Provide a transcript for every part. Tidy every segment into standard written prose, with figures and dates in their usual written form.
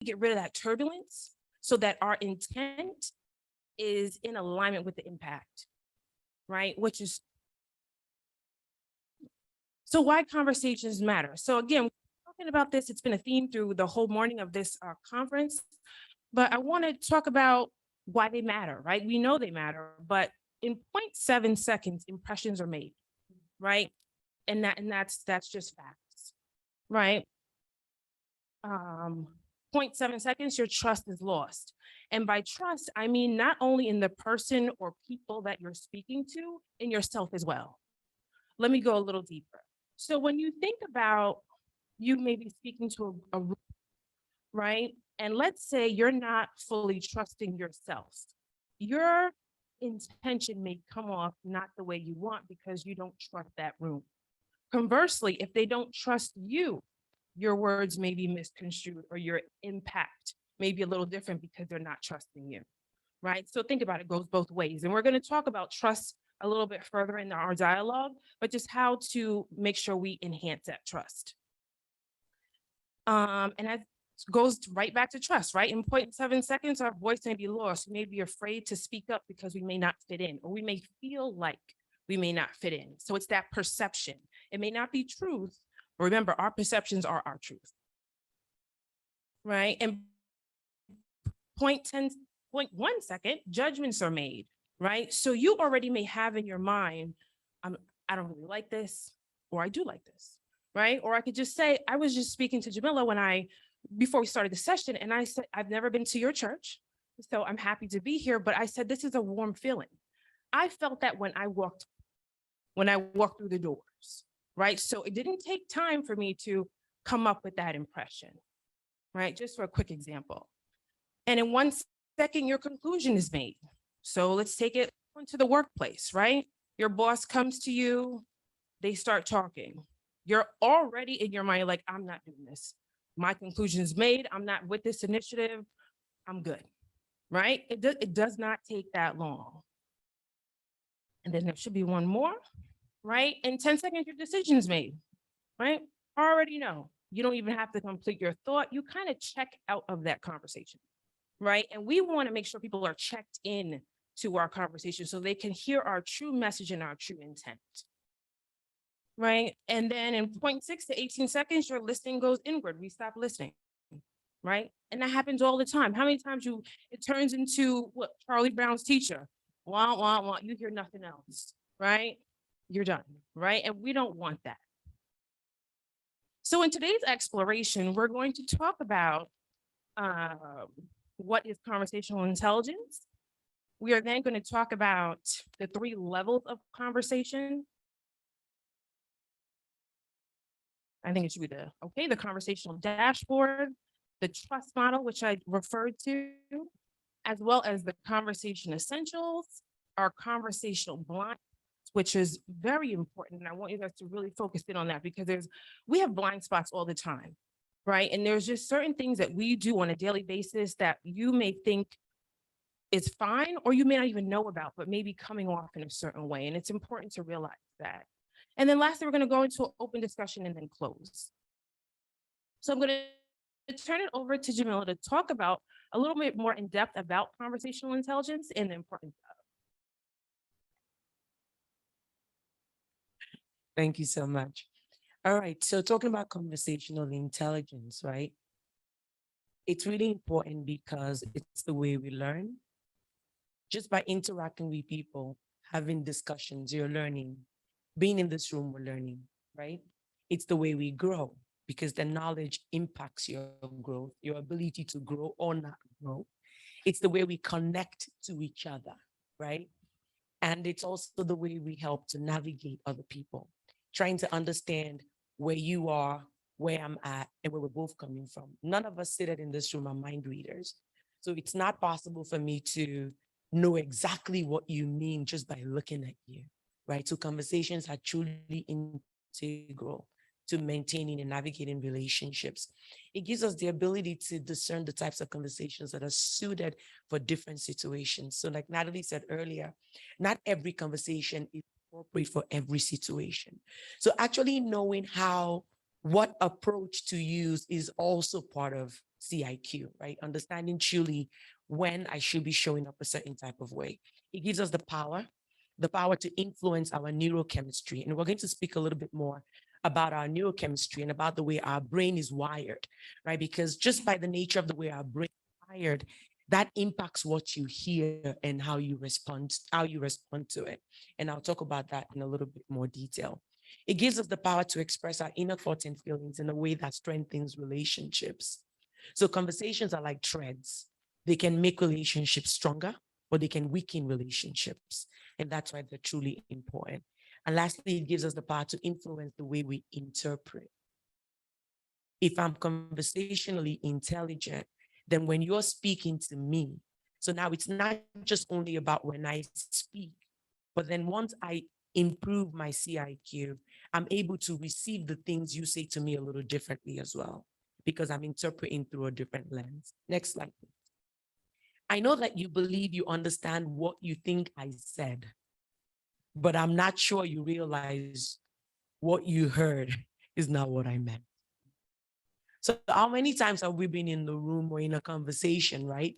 get rid of that turbulence so that our intent is in alignment with the impact, right? Which is, so why conversations matter. So again, talking about this, it's been a theme through the whole morning of this conference, but I want to talk about why they matter, right? We know they matter, but in 0.7 seconds, impressions are made, right? And that's just facts, right? 0.7 seconds, your trust is lost. And by trust, I mean not only in the person or people that you're speaking to, in yourself as well. Let me go a little deeper. So when you think about you may be speaking to a group, right? And let's say you're not fully trusting yourself. Your intention may come off not the way you want because you don't trust that room. Conversely, if they don't trust you, your words may be misconstrued or your impact may be a little different because they're not trusting you, right? So think about it, goes both ways. And we're going to talk about trust a little bit further in our dialogue, but just how to make sure we enhance that trust. And that goes right back to trust, right? In 0.7 seconds, our voice may be lost. We may be afraid to speak up because we may not fit in, or we may feel like we may not fit in. So it's that perception. It may not be truth, but remember, our perceptions are our truth, right? And 0.1 second, judgments are made, right? So you already may have in your mind, I don't really like this, or I do like this, right? Or I could just say, I was just speaking to Jamila before we started the session, and I said, I've never been to your church, so I'm happy to be here, but I said, this is a warm feeling. I felt that when I walked through the doors, right? So it didn't take time for me to come up with that impression, right? Just for a quick example. And in 1 second, your conclusion is made. So let's take it into the workplace, right? Your boss comes to you, they start talking. You're already in your mind like, I'm not doing this. My conclusion is made. I'm not with this initiative. I'm good, right? It does not take that long. And then there should be one more, right? In 10 seconds, your decision is made, right? Already know. You don't even have to complete your thought. You kind of check out of that conversation, right? And we want to make sure people are checked in to our conversation so they can hear our true message and our true intent, right? And then in 0.6 to 18 seconds, your listening goes inward. We stop listening, right? And that happens all the time. How many times it turns into what Charlie Brown's teacher, wah, wah, wah, you hear nothing else, right? You're done, right? And we don't want that. So in today's exploration, we're going to talk about what is conversational intelligence. We are then going to talk about the 3 levels of conversation. I think it should be the conversational dashboard, the trust model, which I referred to, as well as the conversation essentials, our conversational blind, which is very important. And I want you guys to really focus in on that because we have blind spots all the time, right? And there's just certain things that we do on a daily basis that you may think is fine, or you may not even know about, but maybe coming off in a certain way. And it's important to realize that. And then lastly, we're going to go into an open discussion and then close. So I'm going to turn it over to Jamila to talk about a little bit more in depth about conversational intelligence and the importance of it. Thank you so much. All right, so talking about conversational intelligence, right? It's really important because it's the way we learn. Just by interacting with people, having discussions, you're learning. Being in this room, we're learning, right? It's the way we grow because the knowledge impacts your growth, your ability to grow or not grow. It's the way we connect to each other, right? And it's also the way we help to navigate other people, trying to understand where you are, where I'm at, and where we're both coming from. None of us seated in this room are mind readers. So it's not possible for me to know exactly what you mean just by looking at you, right? So conversations are truly integral to maintaining and navigating relationships. It gives us the ability to discern the types of conversations that are suited for different situations. So like Natalie said earlier, not every conversation is appropriate for every situation. So actually knowing how what approach to use is also part of CIQ, right? Understanding truly when I should be showing up a certain type of way. It gives us the power to influence our neurochemistry. And we're going to speak a little bit more about our neurochemistry and about the way our brain is wired, right? Because just by the nature of the way our brain is wired, that impacts what you hear and how you respond to it. And I'll talk about that in a little bit more detail. It gives us the power to express our inner thoughts and feelings in a way that strengthens relationships. So conversations are like threads. They can make relationships stronger, or they can weaken relationships. And that's why they're truly important. And lastly, it gives us the power to influence the way we interpret. If I'm conversationally intelligent, then when you're speaking to me, so now it's not just only about when I speak, but then once I improve my CIQ, I'm able to receive the things you say to me a little differently as well, because I'm interpreting through a different lens. Next slide, please. I know that you believe you understand what you think I said, but I'm not sure you realize what you heard is not what I meant. So how many times have we been in the room or in a conversation, right?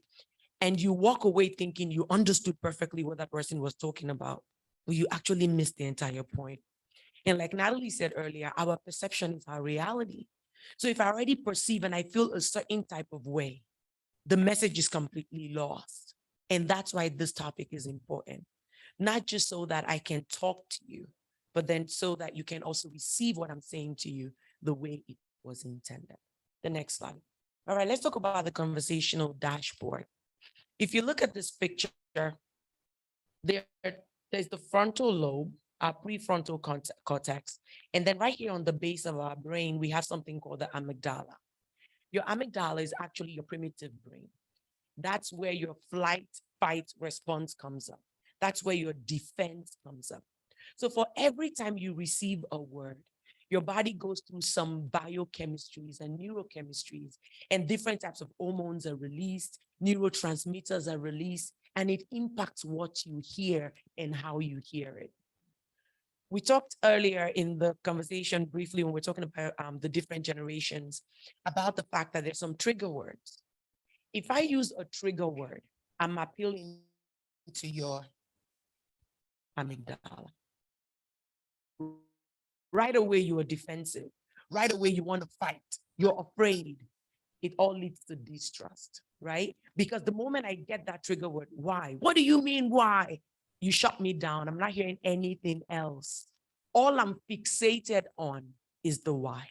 And you walk away thinking you understood perfectly what that person was talking about, but you actually missed the entire point. And like Natalie said earlier, our perception is our reality. So if I already perceive and I feel a certain type of way, the message is completely lost. And that's why this topic is important. Not just so that I can talk to you, but then so that you can also receive what I'm saying to you the way it was intended. The next slide. All right, let's talk about the conversational dashboard. If you look at this picture, there's the frontal lobe, our prefrontal cortex, and then right here on the base of our brain, we have something called the amygdala. Your amygdala is actually your primitive brain. That's where your flight, fight response comes up. That's where your defense comes up. So for every time you receive a word, your body goes through some biochemistries and neurochemistries, and different types of hormones are released, neurotransmitters are released, and it impacts what you hear and how you hear it. We talked earlier in the conversation briefly when we're talking about the different generations about the fact that there's some trigger words. If I use a trigger word, I'm appealing to your amygdala. Right away, you are defensive. Right away, you want to fight. You're afraid. It all leads to distrust, right? Because the moment I get that trigger word, why? What do you mean, why? You shut me down. I'm not hearing anything else. All I'm fixated on is the why.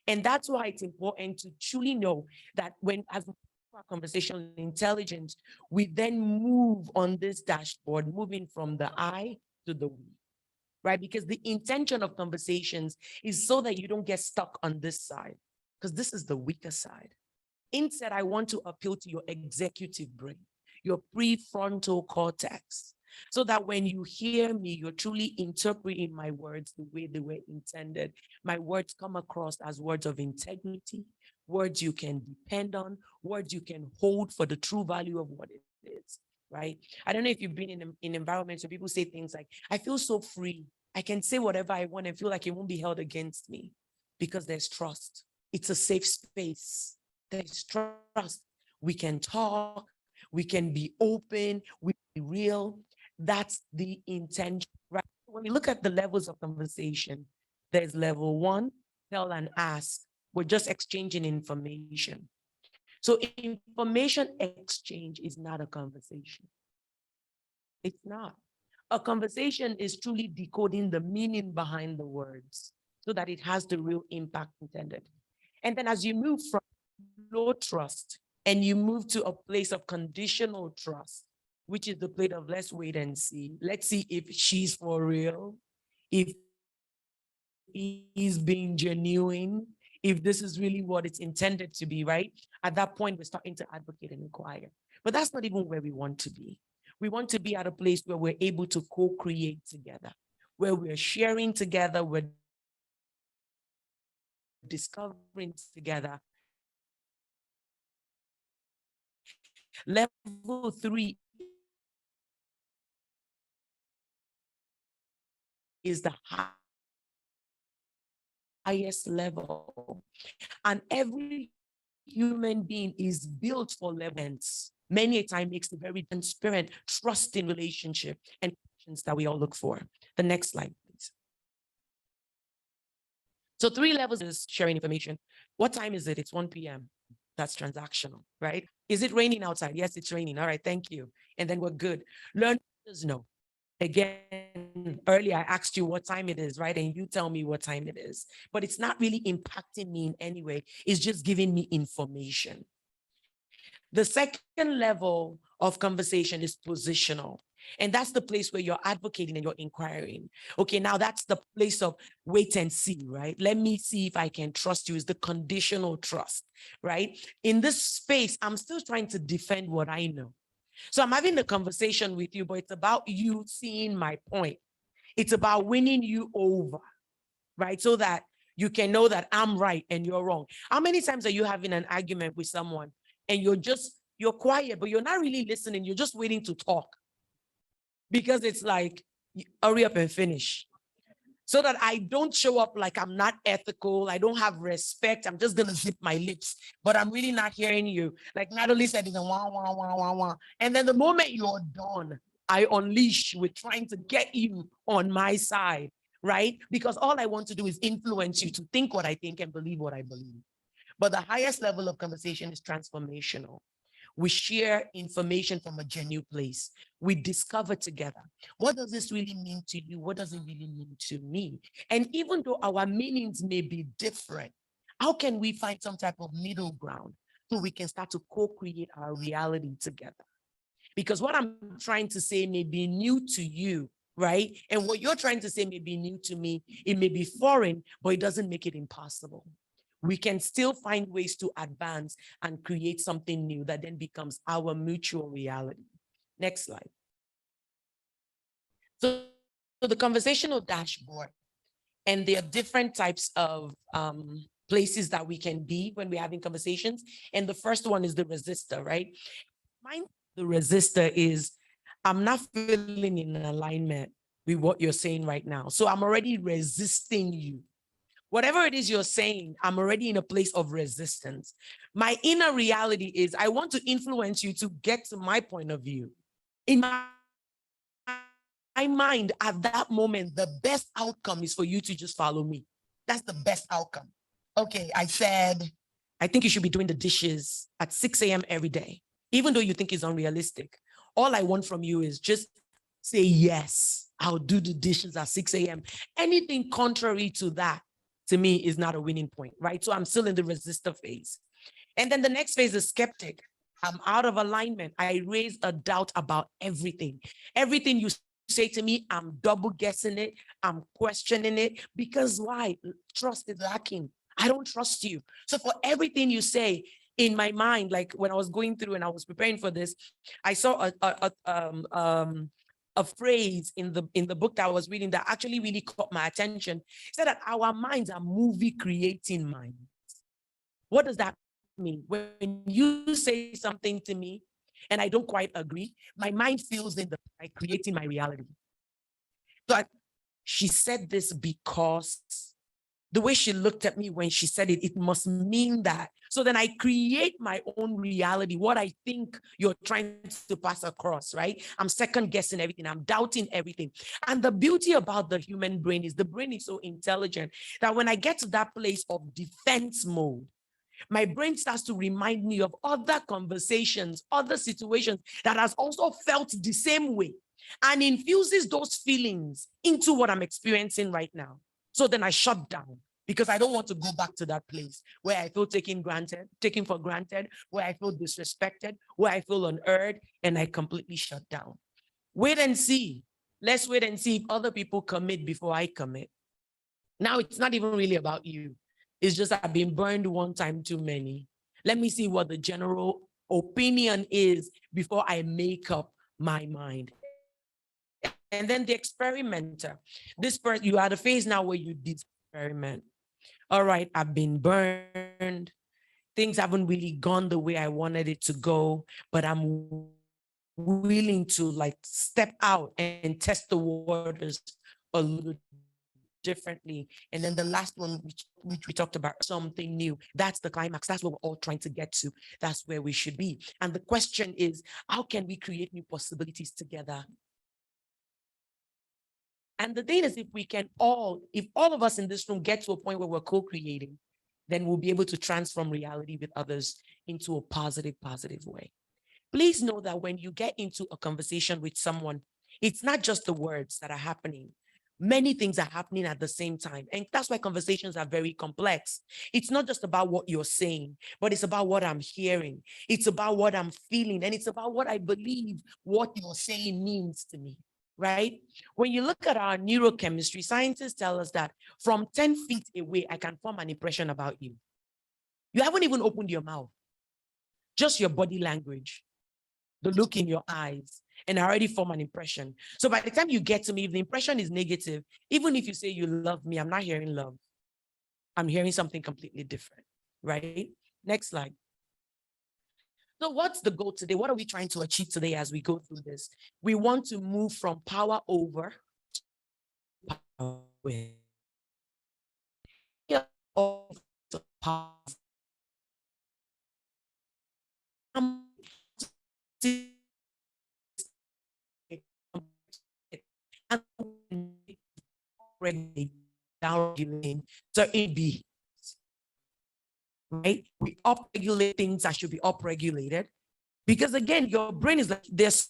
And that's why it's important to truly know that when, as we talk about conversational intelligence, we then move on this dashboard, moving from the I to the we, right? Because the intention of conversations is so that you don't get stuck on this side, because this is the weaker side. Instead, I want to appeal to your executive brain, your prefrontal cortex, so that when you hear me, you're truly interpreting my words the way they were intended. My words come across as words of integrity, words you can depend on, words you can hold for the true value of what it is, right? I don't know if you've been in environments where people say things like, I feel so free. I can say whatever I want and feel like it won't be held against me, because there's trust. It's a safe space. There's trust. We can talk, we can be open, we can be real. That's the intention, right? When you look at the levels of conversation, there's level 1, tell and ask. We're just exchanging information. So information exchange is not a conversation. It's not. A conversation is truly decoding the meaning behind the words so that it has the real impact intended. And then as you move from low trust and you move to a place of conditional trust, which is the place of let's wait and see. Let's see if she's for real, if he's being genuine, if this is really what it's intended to be, right? At that point, we're starting to advocate and inquire. But that's not even where we want to be. We want to be at a place where we're able to co-create together, where we're sharing together, we're discovering together. Level 3 is the highest level. And every human being is built for levels. Many a time makes a very transparent, trusting relationship and connections that we all look for. The next slide, please. So 3 levels is sharing information. What time is it? It's 1 p.m. That's transactional, right? Is it raining outside? Yes, it's raining. All right, thank you. And then we're good. Learn others know. Again, earlier I asked you what time it is, right? And you tell me what time it is. But it's not really impacting me in any way. It's just giving me information. The second level of conversation is positional. And that's the place where you're advocating and you're inquiring. Okay, now that's the place of wait and see, right? Let me see if I can trust you, is the conditional trust, right? In this space, I'm still trying to defend what I know. So I'm having the conversation with you, but it's about you seeing my point. It's about winning you over, right? So that you can know that I'm right and you're wrong. How many times are you having an argument with someone and you're quiet, but you're not really listening. You're just waiting to talk because it's like, hurry up and finish. So that I don't show up like I'm not ethical. I don't have respect. I'm just going to zip my lips, but I'm really not hearing you. Like Natalie said, it's a wah, wah, wah, wah, wah. And then the moment you're done, I unleash with trying to get you on my side, right? Because all I want to do is influence you to think what I think and believe what I believe. But the highest level of conversation is transformational. We share information from a genuine place. We discover together. What does this really mean to you? What does it really mean to me? And even though our meanings may be different, how can we find some type of middle ground so we can start to co-create our reality together? Because what I'm trying to say may be new to you, right? And what you're trying to say may be new to me. It may be foreign, but it doesn't make it impossible. We can still find ways to advance and create something new that then becomes our mutual reality. Next slide. So the conversational dashboard, and there are different types of places that we can be when we're having conversations. And the first one is the resistor, right? The resistor is, I'm not feeling in alignment with what you're saying right now. So I'm already resisting you. Whatever it is you're saying, I'm already in a place of resistance. My inner reality is I want to influence you to get to my point of view. In my mind, at that moment, the best outcome is for you to just follow me. That's the best outcome. Okay, I said, I think you should be doing the dishes at 6 a.m. every day, even though you think it's unrealistic. All I want from you is just say, yes, I'll do the dishes at 6 a.m. Anything contrary to that, to me, is not a winning point, right? So I'm still in the resistor phase. And then the next phase is skeptic. I'm out of alignment. I raise a doubt about everything. Everything you say to me, I'm double guessing it. I'm questioning it. Because why? Trust is lacking. I don't trust you. So for everything you say, in my mind, like when I was going through and I was preparing for this, I saw a phrase in the book that I was reading that actually really caught my attention. It said that our minds are movie creating minds. What does that mean? When you say something to me and I don't quite agree, my mind feels in the like creating my reality. So she said this because the way she looked at me when she said it, it must mean that. So then I create my own reality, what I think you're trying to pass across, right? I'm second guessing everything. I'm doubting everything. And the beauty about the human brain is the brain is so intelligent that when I get to that place of defense mode, my brain starts to remind me of other conversations, other situations that has also felt the same way and infuses those feelings into what I'm experiencing right now. So then I shut down because I don't want to go back to that place where I feel taken for granted, where I feel disrespected, where I feel unheard, and I completely shut down. Wait and see. Let's wait and see if other people commit before I commit. Now it's not even really about you. It's just I've been burned one time too many. Let me see what the general opinion is before I make up my mind. And then the experimenter. This person, you are at a phase now where you did experiment. All right, I've been burned. Things haven't really gone the way I wanted it to go, but I'm willing to like step out and test the waters a little differently. And then the last one, which we talked about, something new. That's the climax. That's what we're all trying to get to. That's where we should be. And the question is, how can we create new possibilities together? And the thing is, if all of us in this room get to a point where we're co-creating, then we'll be able to transform reality with others into a positive way. Please know that when you get into a conversation with someone, it's not just the words that are happening. Many things are happening at the same time. And that's why conversations are very complex. It's not just about what you're saying, but it's about what I'm hearing. It's about what I'm feeling. And it's about what I believe what you're saying means to me, right? When you look at our neurochemistry, scientists tell us that from 10 feet away, I can form an impression about you. You haven't even opened your mouth, just your body language, the look in your eyes, and I already form an impression. So by the time you get to me, if the impression is negative, even if you say you love me, I'm not hearing love. I'm hearing something completely different, right? Next slide. So what's the goal today? What are we trying to achieve today as we go through this? We want to move from power over to power with. Down-regulating certain behaviors, right? We upregulate things that should be upregulated because, again, your brain is like this.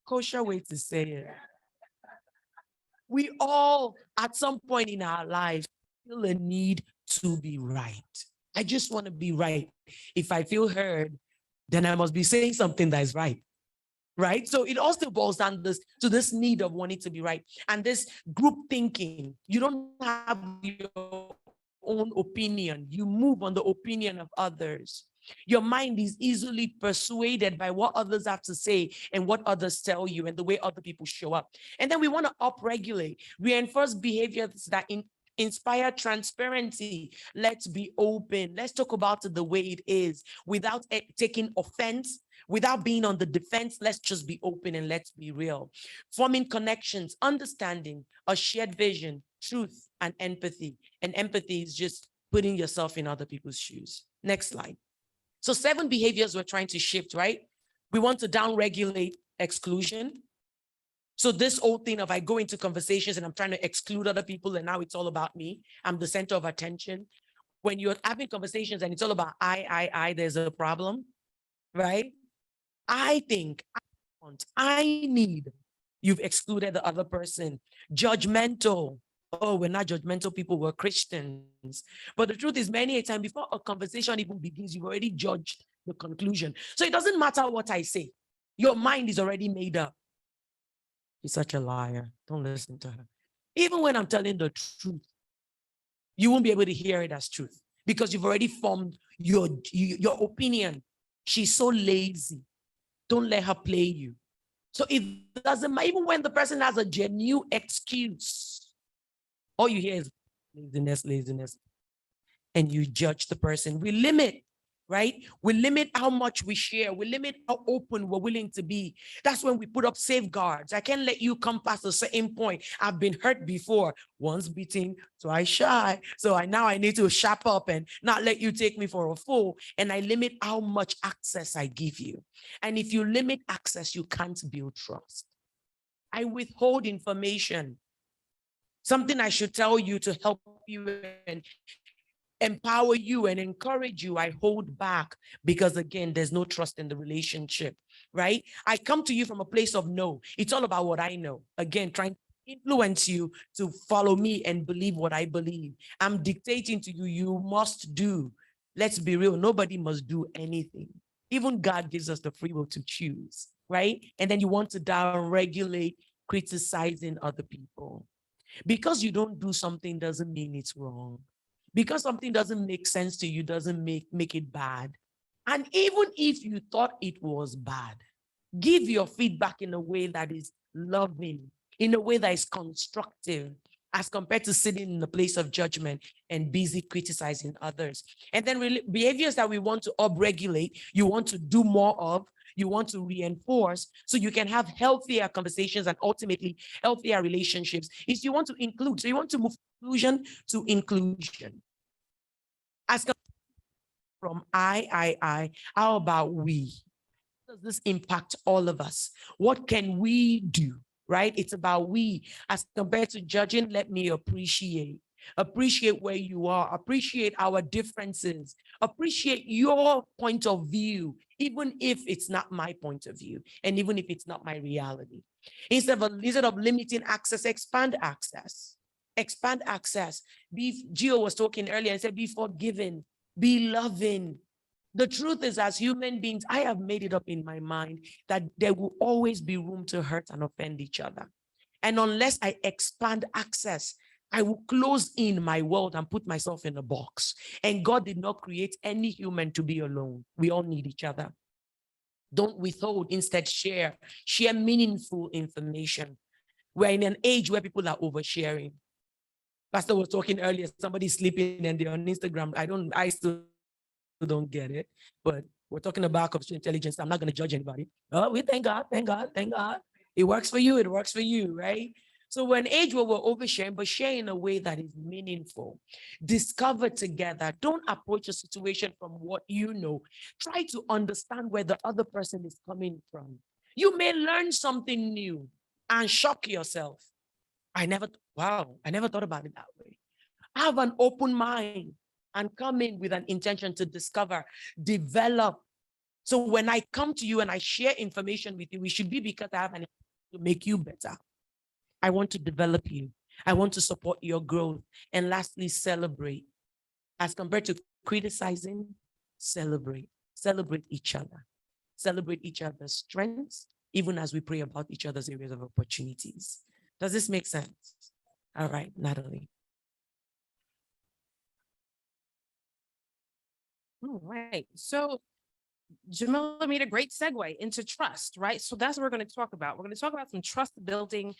Kosher way to say it. We all, at some point in our lives, feel a need to be right. I just want to be right. If I feel heard, then I must be saying something that is right. Right? So it also boils down to this need of wanting to be right. And this group thinking, you don't have your own opinion. You move on the opinion of others. Your mind is easily persuaded by what others have to say and what others tell you and the way other people show up. And then we want to upregulate, reinforce behaviors that inspire transparency. Let's be open. Let's talk about it the way it is without taking offense, without being on the defense. Let's just be open and let's be real. Forming connections, understanding, a shared vision, truth, and empathy. And empathy is just putting yourself in other people's shoes. Next slide. So 7 behaviors we're trying to shift, right? We want to downregulate exclusion. So this old thing of I go into conversations and I'm trying to exclude other people and now it's all about me. I'm the center of attention. When you're having conversations and it's all about I, there's a problem, right? I think, I want, I need. You've excluded the other person. Judgmental. Oh, we're not judgmental people, we're Christians. But the truth is, many a time before a conversation even begins, you've already judged the conclusion. So it doesn't matter what I say. Your mind is already made up. She's such a liar. Don't listen to her. Even when I'm telling the truth, you won't be able to hear it as truth because you've already formed your opinion. She's so lazy. Don't let her play you. So it doesn't matter, even when the person has a genuine excuse, all you hear is laziness, and you judge the person. We limit, right? We limit how much we share. We limit how open we're willing to be. That's when we put up safeguards. I can't let you come past a certain point. I've been hurt before. Once beaten, twice shy. So now I need to sharp up and not let you take me for a fool. And I limit how much access I give you. And if you limit access, you can't build trust. I withhold information. Something I should tell you to help you and empower you and encourage you, I hold back because, again, there's no trust in the relationship, right? I come to you from a place of no. It's all about what I know. Again, trying to influence you to follow me and believe what I believe. I'm dictating to you, you must do. Let's be real. Nobody must do anything. Even God gives us the free will to choose, right? And then you want to down-regulate criticizing other people. Because you don't do something doesn't mean it's wrong. Because something doesn't make sense to you doesn't make it bad. And even if you thought it was bad, give your feedback in a way that is loving, in a way that is constructive, as compared to sitting in the place of judgment and busy criticizing others. And then behaviors that we want to upregulate, you want to do more of, you want to reinforce, so you can have healthier conversations and ultimately healthier relationships, is you want to include. So you want to move inclusion to inclusion. As from I, how about we? How does this impact all of us? What can we do, right? It's about we. As compared to judging, let me appreciate. Appreciate where you are. Appreciate our differences. Appreciate your point of view, even if it's not my point of view, and even if it's not my reality. Instead of limiting access, expand access. Expand access. Gio was talking earlier and said, be forgiving, be loving. The truth is, as human beings, I have made it up in my mind that there will always be room to hurt and offend each other. And unless I expand access, I will close in my world and put myself in a box. And God did not create any human to be alone. We all need each other. Don't withhold, instead share. Share meaningful information. We're in an age where people are oversharing. Pastor was talking earlier, somebody's sleeping and they're on Instagram. I still don't get it, but we're talking about conversational intelligence. I'm not going to judge anybody. Oh, we thank God, thank God, thank God. It works for you, it works for you, right? So we're an age where we're oversharing, but share in a way that is meaningful. Discover together. Don't approach a situation from what you know. Try to understand where the other person is coming from. You may learn something new and shock yourself. I never thought about it that way. Have an open mind and come in with an intention to discover, develop. So when I come to you and I share information with you, it should be because I have an intention to make you better. I want to develop you. I want to support your growth. And lastly, celebrate. As compared to criticizing, celebrate. Celebrate each other. Celebrate each other's strengths, even as we pray about each other's areas of opportunities. Does this make sense? All right, Natalie. All right. So Jamila made a great segue into trust, right? So that's what we're going to talk about. We're going to talk about some trust building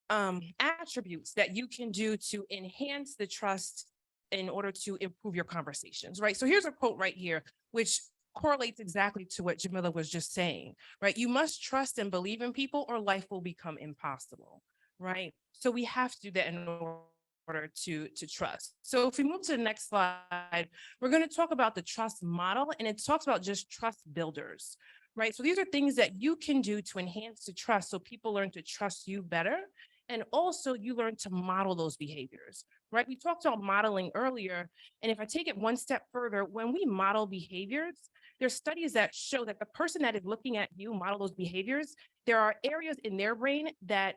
attributes that you can do to enhance the trust in order to improve your conversations, right? So here's a quote right here, which correlates exactly to what Jamila was just saying, right? You must trust and believe in people or life will become impossible, right? So we have to do that in order to trust. So if we move to the next slide, we're going to talk about the trust model, and it talks about just trust builders, right? So these are things that you can do to enhance the trust so people learn to trust you better. And also you learn to model those behaviors, right? We talked about modeling earlier. And if I take it one step further, when we model behaviors, there's studies that show that the person that is looking at you model those behaviors, there are areas in their brain that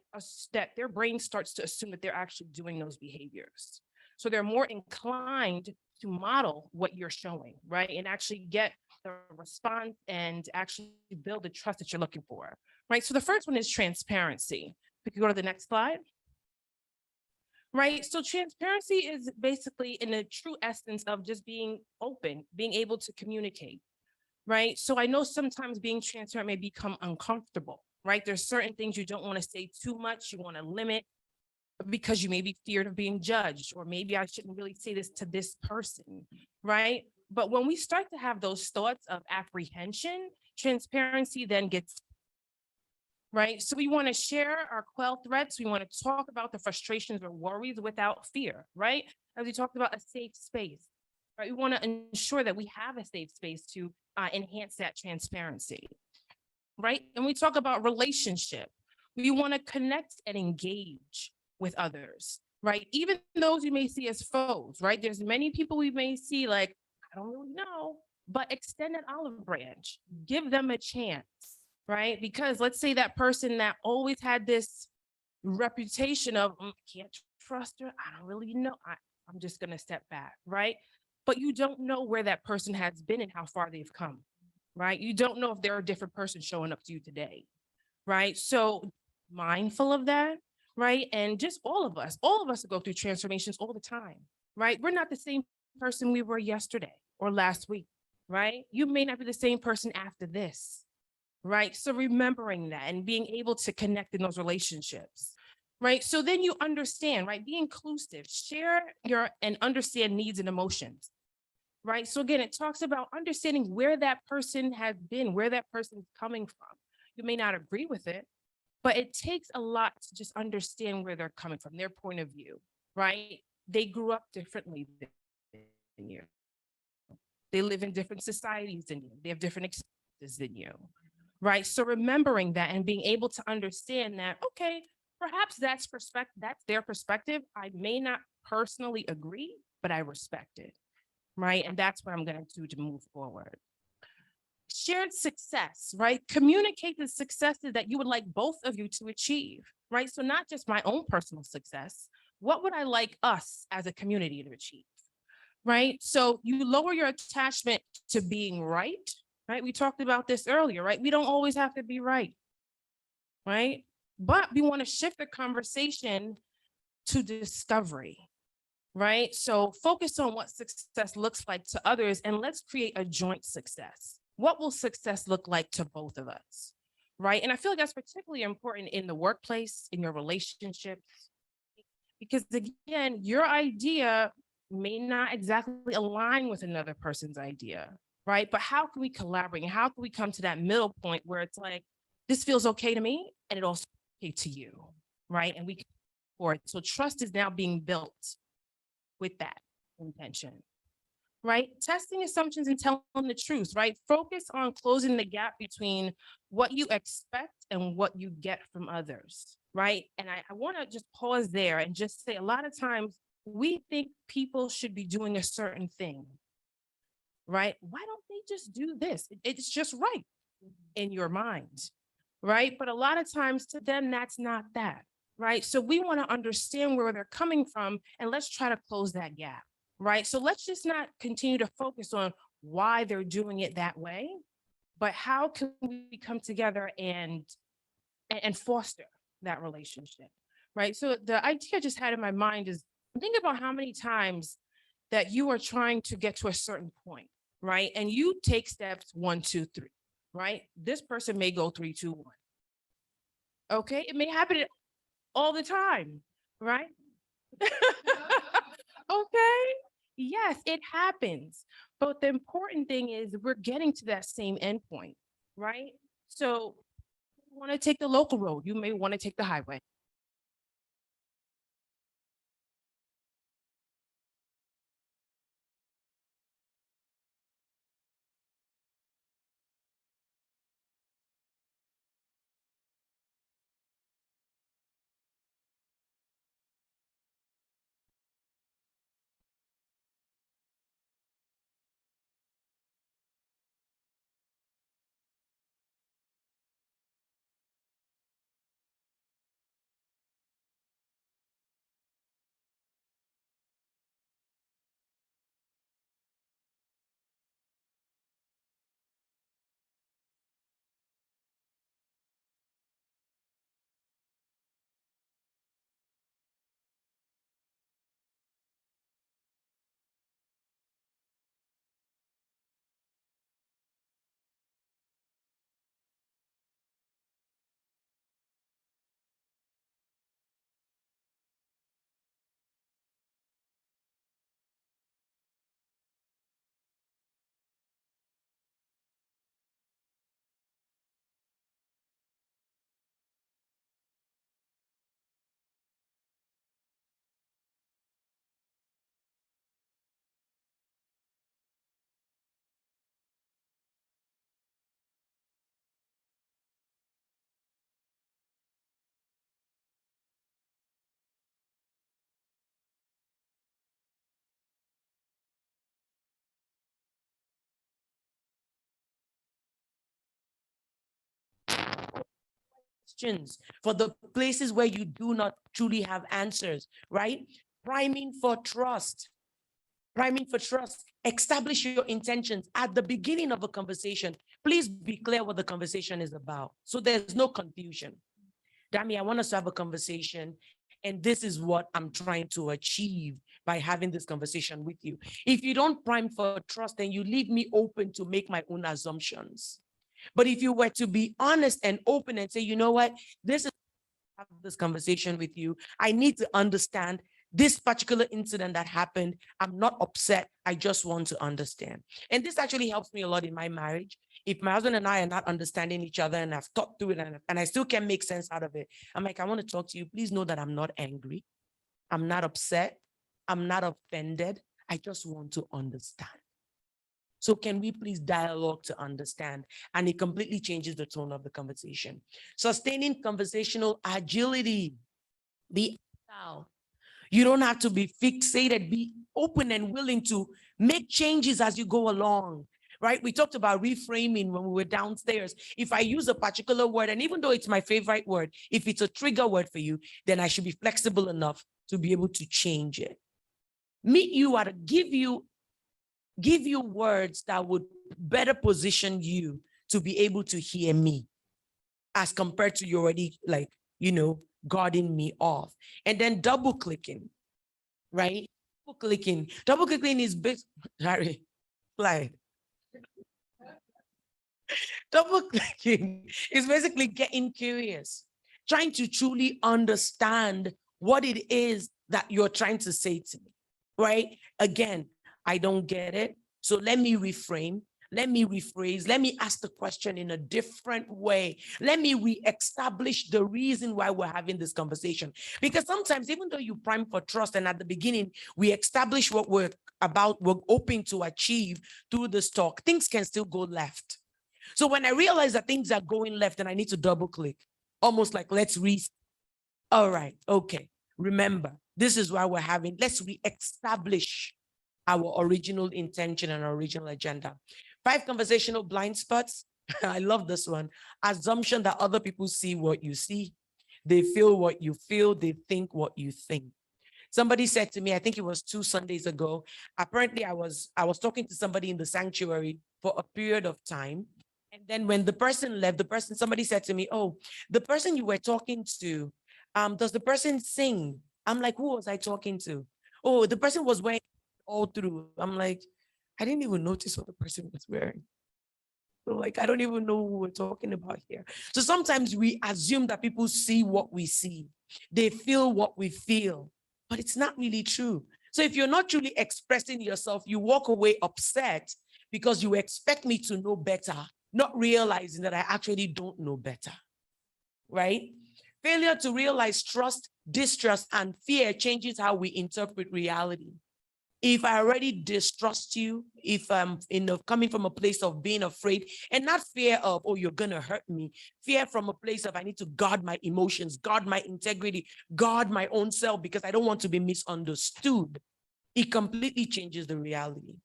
their brain starts to assume that they're actually doing those behaviors. So they're more inclined to model what you're showing, right? And actually get the response and actually build the trust that you're looking for, right? So the first one is transparency. We can go to the next slide. Right. So transparency is basically in the true essence of just being open, being able to communicate. Right. So I know sometimes being transparent may become uncomfortable. Right. There's certain things you don't want to say too much. You want to limit because you may be feared of being judged, or maybe I shouldn't really say this to this person. Right. But when we start to have those thoughts of apprehension, transparency then gets right? So we want to share our quell threats. We want to talk about the frustrations or worries without fear, right? As we talked about, a safe space, right? We want to ensure that we have a safe space to enhance that transparency, right? And we talk about relationship. We want to connect and engage with others. right? Even those you may see as foes, right? There's many people we may see like, I don't really know, but extend an olive branch, give them a chance, right? Because let's say that person that always had this reputation of can't trust her. I don't really know. I'm just gonna step back, right? But you don't know where that person has been and how far they've come, right? You don't know if they're a different person showing up to you today, right? So mindful of that, right? And just all of us go through transformations all the time, right? We're not the same person we were yesterday or last week, right? You may not be the same person after this, right? So remembering that and being able to connect in those relationships, right? So then you understand, right? Be inclusive, share your and understand needs and emotions, right? So again, it talks about understanding where that person has been, where that person's coming from. You may not agree with it, but it takes a lot to just understand where they're coming from, their point of view, right? They grew up differently than you. They live in different societies than you. They have different experiences than you, right? So remembering that and being able to understand that, okay, perhaps that's their perspective. I may not personally agree, but I respect it, right? And that's what I'm going to do to move forward. Shared success, right? Communicate the successes that you would like both of you to achieve, right? So not just my own personal success. What would I like us as a community to achieve, right? So you lower your attachment to being right? We talked about this earlier, right? We don't always have to be right? But we want to shift the conversation to discovery, right? So focus on what success looks like to others and let's create a joint success. What will success look like to both of us, right? And I feel like that's particularly important in the workplace, in your relationships, because again, your idea may not exactly align with another person's idea, right? But how can we collaborate? And how can we come to that middle point where it's like, this feels okay to me and it also okay to you, right? And we can for it. So trust is now being built with that intention, right? Testing assumptions and telling the truth, right? Focus on closing the gap between what you expect and what you get from others, right? And I want to just pause there and just say a lot of times we think people should be doing a certain thing, right? Why don't they just do this? It's just right in your mind, right? But a lot of times to them, that's not that, right? So we want to understand where they're coming from and let's try to close that gap, right? So let's just not continue to focus on why they're doing it that way, but how can we come together and foster that relationship, right? So the idea I just had in my mind is think about how many times that you are trying to get to a certain point, right? And you take steps 1, 2, 3, right? This person may go 3, 2, 1. Okay, it may happen all the time, right? Okay. Yes, it happens. But the important thing is we're getting to that same endpoint, right? So you want to take the local road, you may want to take the highway. questions, for the places where you do not truly have answers, right? Priming for trust. Priming for trust. Establish your intentions at the beginning of a conversation. Please be clear what the conversation is about, so there's no confusion. Dami, I want us to have a conversation, and this is what I'm trying to achieve by having this conversation with you. If you don't prime for trust, then you leave me open to make my own assumptions. But if you were to be honest and open and say, you know what, this is have this conversation with you. I need to understand this particular incident that happened. I'm not upset. I just want to understand. And this actually helps me a lot in my marriage. If my husband and I are not understanding each other and I've thought through it and I still can't make sense out of it, I'm like, I want to talk to you. Please know that I'm not angry. I'm not upset. I'm not offended. I just want to understand. So can we please dialogue to understand? And it completely changes the tone of the conversation. Sustaining conversational agility. Be agile. You don't have to be fixated. Be open and willing to make changes as you go along. Right? We talked about reframing when we were downstairs. If I use a particular word, and even though it's my favorite word, if it's a trigger word for you, then I should be flexible enough to be able to change it. Meet you at give you words that would better position you to be able to hear me, as compared to you already guarding me off. And then double clicking, right? Double clicking is sorry, slide. Double clicking is basically getting curious, trying to truly understand what it is that you're trying to say to me, right? Again, I don't get it. So let me reframe. Let me rephrase. Let me ask the question in a different way. Let me re-establish the reason why we're having this conversation. Because sometimes, even though you prime for trust and at the beginning, we establish what we're hoping to achieve through this talk, things can still go left. So when I realize that things are going left and I need to double click, almost like let's all right, okay. Remember, this is why let's re-establish our original intention and our original agenda. 5 conversational blind spots. I love this one. Assumption that other people see what you see. They feel what you feel. They think what you think. Somebody said to me, I think it was 2 Sundays ago, apparently I was talking to somebody in the sanctuary for a period of time. And then when the person left, somebody said to me, oh, the person you were talking to, does the person sing? I'm like, who was I talking to? Oh, the person was wearing all through. I'm like, I didn't even notice what the person was wearing. So like, I don't even know who we're talking about here. So sometimes we assume that people see what we see. They feel what we feel, but it's not really true. So if you're not truly expressing yourself, you walk away upset because you expect me to know better, not realizing that I actually don't know better, right? Failure to realize trust, distrust, and fear changes how we interpret reality. If I already distrust you, if I'm coming from a place of being afraid, and not fear of, oh, you're going to hurt me, fear from a place of I need to guard my emotions, guard my integrity, guard my own self because I don't want to be misunderstood, it completely changes the reality,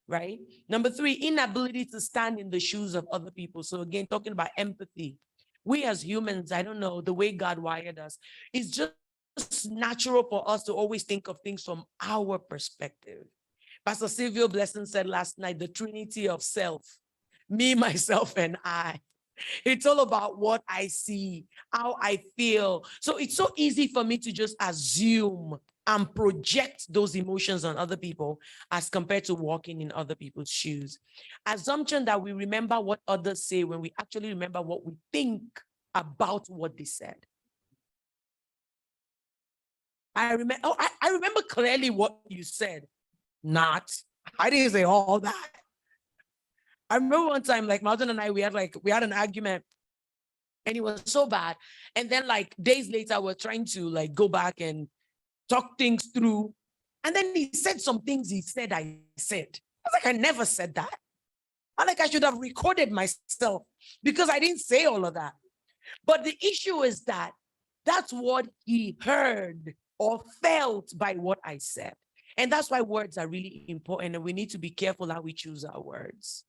right? Number 3, inability to stand in the shoes of other people. So again, talking about empathy. We as humans, I don't know, the way God wired us, is just natural for us to always think of things from our perspective. Pastor Silvio Blessing said last night, the Trinity of self, me, myself, and I. It's all about what I see, how I feel. So it's so easy for me to just assume and project those emotions on other people as compared to walking in other people's shoes. Assumption that we remember what others say when we actually remember what we think about what they said. I remember clearly what you said. I didn't say all that. I remember one time, like Martin and I, we had an argument and it was so bad. And then like days later, we're trying to like go back and talk things through. And then he said some things I said. I was like, I never said that. I'm like, I should have recorded myself because I didn't say all of that. But the issue is that that's what he heard or felt by what I said. And that's why words are really important, and we need to be careful how we choose our words.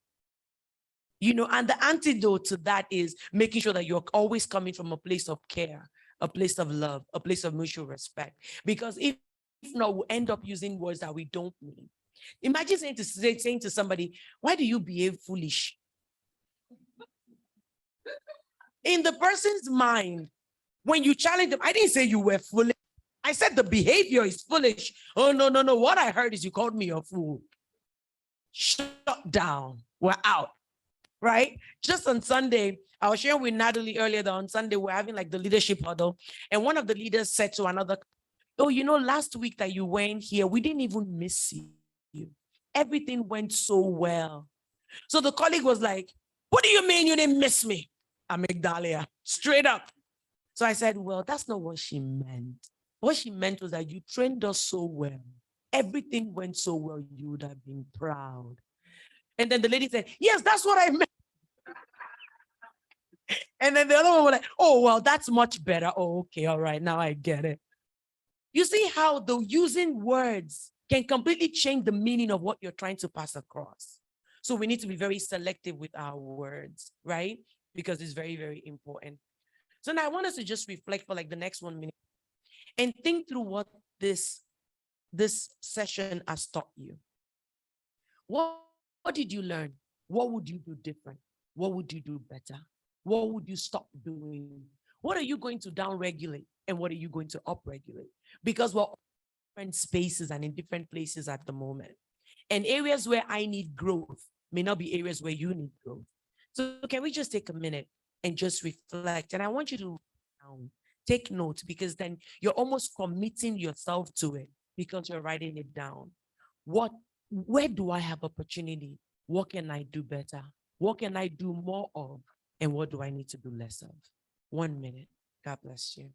And the antidote to that is making sure that you're always coming from a place of care, a place of love, a place of mutual respect. Because if not, we'll end up using words that we don't mean. Imagine saying to somebody, why do you behave foolish? In the person's mind, when you challenge them, I didn't say you were foolish. I said the behavior is foolish. Oh, no, no, no. What I heard is you called me a fool. Shut down. We're out. Right? Just on Sunday, I was sharing with Natalie earlier that on Sunday, we're having like the leadership huddle. And one of the leaders said to another, oh, last week that you weren't here, we didn't even miss you. Everything went so well. So the colleague was like, what do you mean you didn't miss me? Amygdala, straight up. So I said, well, that's not what she meant. What she meant was that you trained us so well. Everything went so well, you would have been proud. And then the lady said, yes, that's what I meant. And then the other one was like, oh, well, that's much better. Oh, okay, all right, now I get it. You see how the using words can completely change the meaning of what you're trying to pass across. So we need to be very selective with our words, right? Because it's very, very important. So now I want us to just reflect for like the next 1 minute and think through what this session has taught you. What did you learn? What would you do different? What would you do better? What would you stop doing? What are you going to down-regulate? And what are you going to up-regulate? Because we're all in different spaces and in different places at the moment. And areas where I need growth may not be areas where you need growth. So can we just take a minute and just reflect? And I want you to take notes, because then you're almost committing yourself to it because you're writing it down. Where do I have opportunity? What can I do better? What can I do more of? And what do I need to do less of? 1 minute. God bless you.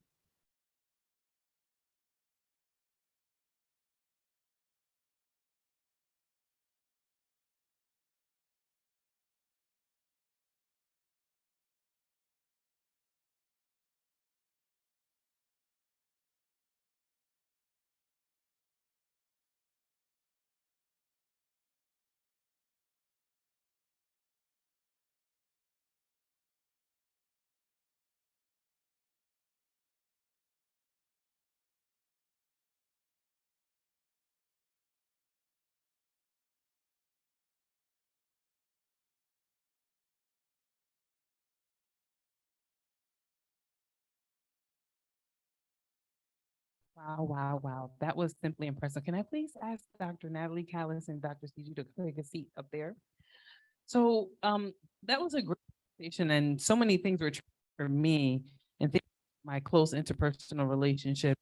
Wow, wow, wow. That was simply impressive. Can I please ask Dr. Natalie Callis and Dr. Siju to take a seat up there? So that was a great conversation, and so many things were for me and my close interpersonal relationship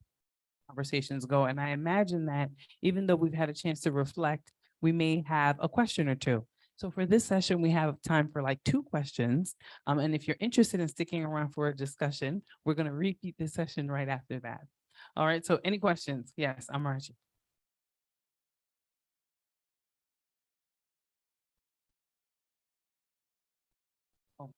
conversations go. And I imagine that even though we've had a chance to reflect, we may have a question or two. So for this session, we have time for like 2 questions. And if you're interested in sticking around for a discussion, we're going to repeat this session right after that. All right, so any questions? Yes, I'm Raji. Oh.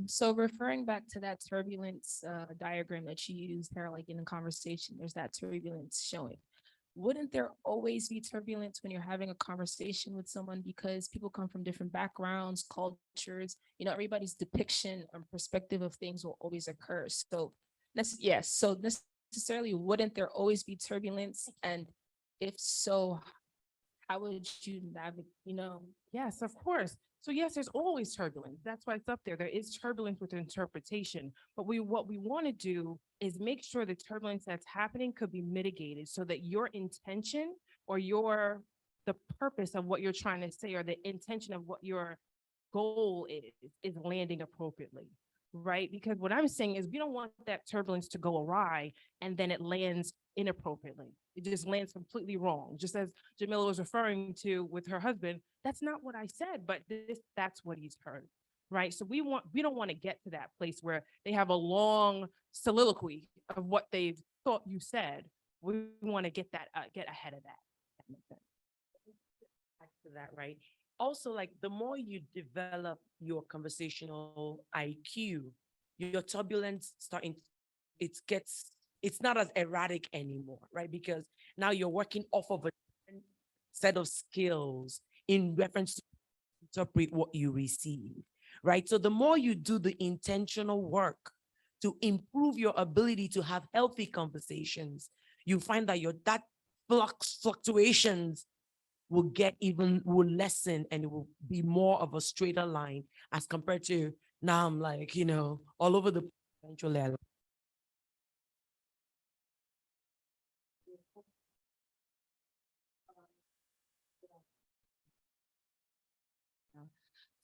So referring back to that turbulence diagram that you used there, like in a conversation, there's that turbulence showing. Wouldn't there always be turbulence when you're having a conversation with someone, because people come from different backgrounds, cultures, everybody's depiction or perspective of things will always occur. So yes, so necessarily wouldn't there always be turbulence? And if so, how would you navigate, Yes, of course. So yes, there's always turbulence. That's why it's up there. There is turbulence with interpretation. But what we want to do is make sure the turbulence that's happening could be mitigated so that your intention or the purpose of what you're trying to say, or the intention of what your goal is landing appropriately. Right? Because what I'm saying is we don't want that turbulence to go awry and then it lands inappropriately. It just lands completely wrong. Just as Jamila was referring to with her husband, that's not what I said, but that's what he's heard. Right. So we don't want to get to that place where they have a long soliloquy of what they've thought you said. We want to get ahead of that. That makes sense. Back to that, right? Also, like the more you develop your conversational IQ, your turbulence it's not as erratic anymore, right? Because Now you're working off of a different set of skills in reference to interpret what you receive, right? So the more you do the intentional work to improve your ability to have healthy conversations, you find that that fluctuations will lessen, and it will be more of a straighter line as compared to now I'm like, all over the eventually.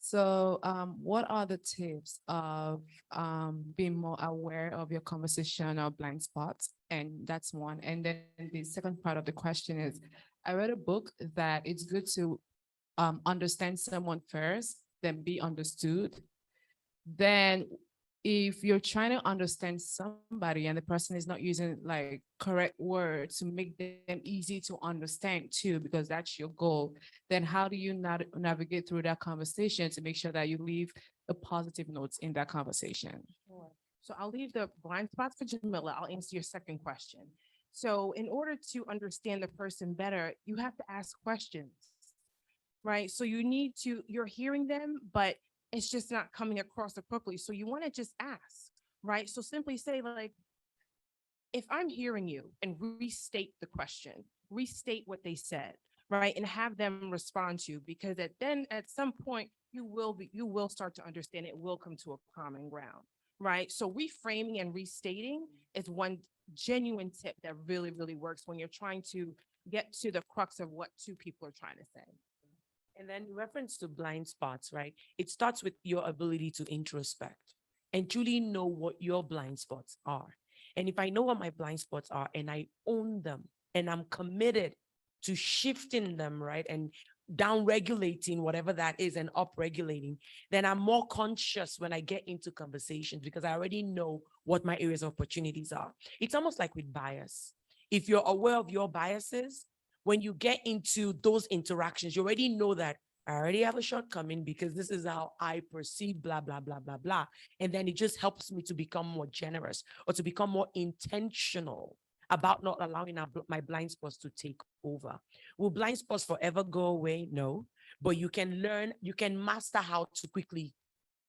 So, what are the tips of being more aware of your conversational blind spots? And that's one. And then the second part of the question is, I read a book that it's good to understand someone first, then be understood. Then if you're trying to understand somebody and the person is not using like correct words to make them easy to understand too, because that's your goal, then how do you navigate through that conversation to make sure that you leave the positive notes in that conversation? Sure. So I'll leave the blind spots for Jamila. I'll answer your second question. So in order to understand the person better, you have to ask questions, right? So you're hearing them, but it's just not coming across appropriately. So you want to just ask, right? So simply say like, if I'm hearing you, and restate the question, restate what they said, right? And have them respond to you, because then at some point you will start to understand, it will come to a common ground, right? So reframing and restating is one genuine tip that really, really works when you're trying to get to the crux of what two people are trying to say. And then in reference to blind spots, right? It starts with your ability to introspect and truly know what your blind spots are. And if I know what my blind spots are and I own them and I'm committed to shifting them, right? And down regulating whatever that is and up regulating, then I'm more conscious when I get into conversations because I already know what my areas of opportunities are. It's almost like with bias. If you're aware of your biases, when you get into those interactions, you already know that I already have a shortcoming because this is how I perceive blah, blah, blah, blah, blah. And then it just helps me to become more generous or to become more intentional about not allowing my blind spots to take over. Will blind spots forever go away? No, but you can learn, you can master how to quickly,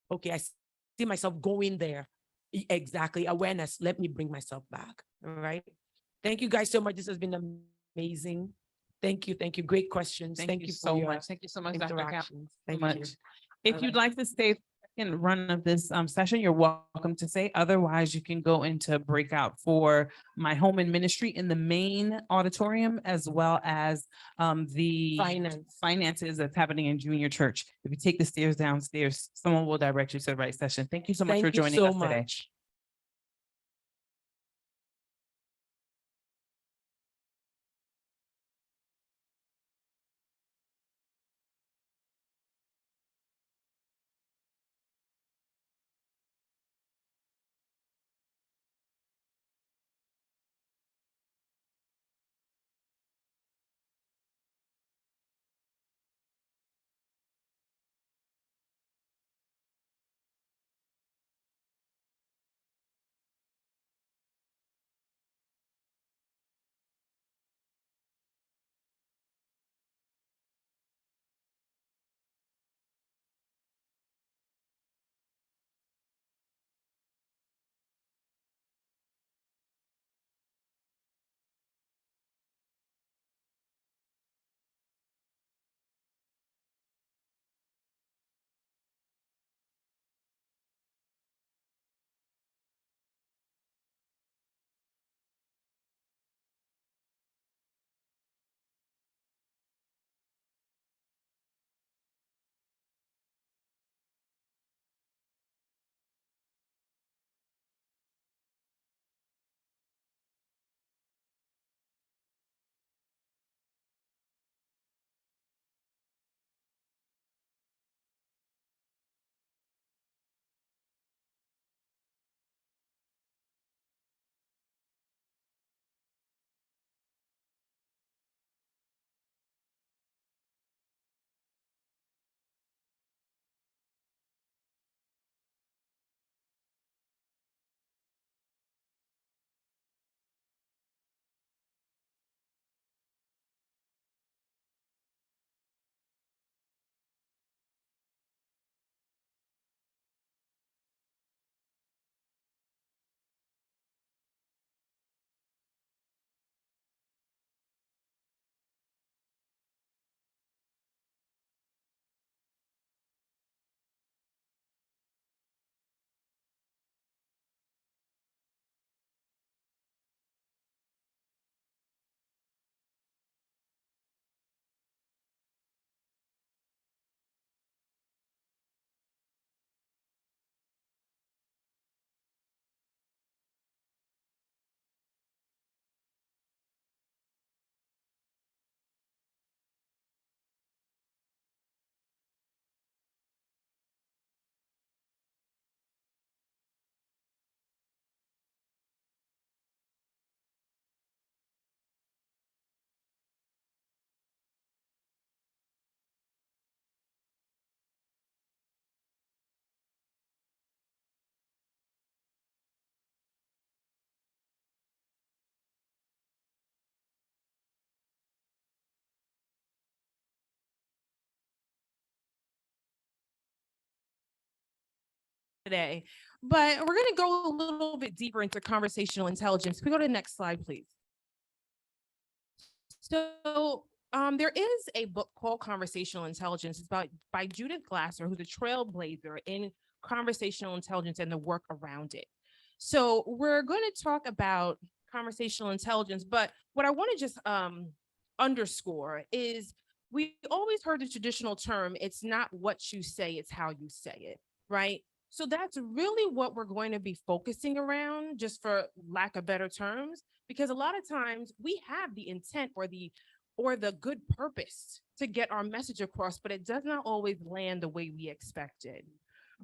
okay, I see myself going there. Exactly, awareness, let me bring myself back, all right? Thank you guys so much. This has been amazing. Thank you. Great questions. Thank you for so your much. Thank you so much, Dr. Cal. interactions. So Thank much. you. If you'd like to stay in run of this session, you're welcome to say. Otherwise, you can go into breakout for my home and ministry in the main auditorium, as well as the finances that's happening in junior church. If you take the stairs downstairs, someone will direct you to the right session. Thank you so much Thank for you joining so us today. much. today, but we're going to go a little bit deeper into conversational intelligence. Can we go to the next slide, please? So there is a book called Conversational Intelligence. It's by Judith Glasser, who's a trailblazer in conversational intelligence and the work around it. So we're going to talk about conversational intelligence, but what I want to just underscore is we always heard the traditional term, it's not what you say, it's how you say it, right? So that's really what we're going to be focusing around, just for lack of better terms, because a lot of times we have the intent or the good purpose to get our message across, but it does not always land the way we expected,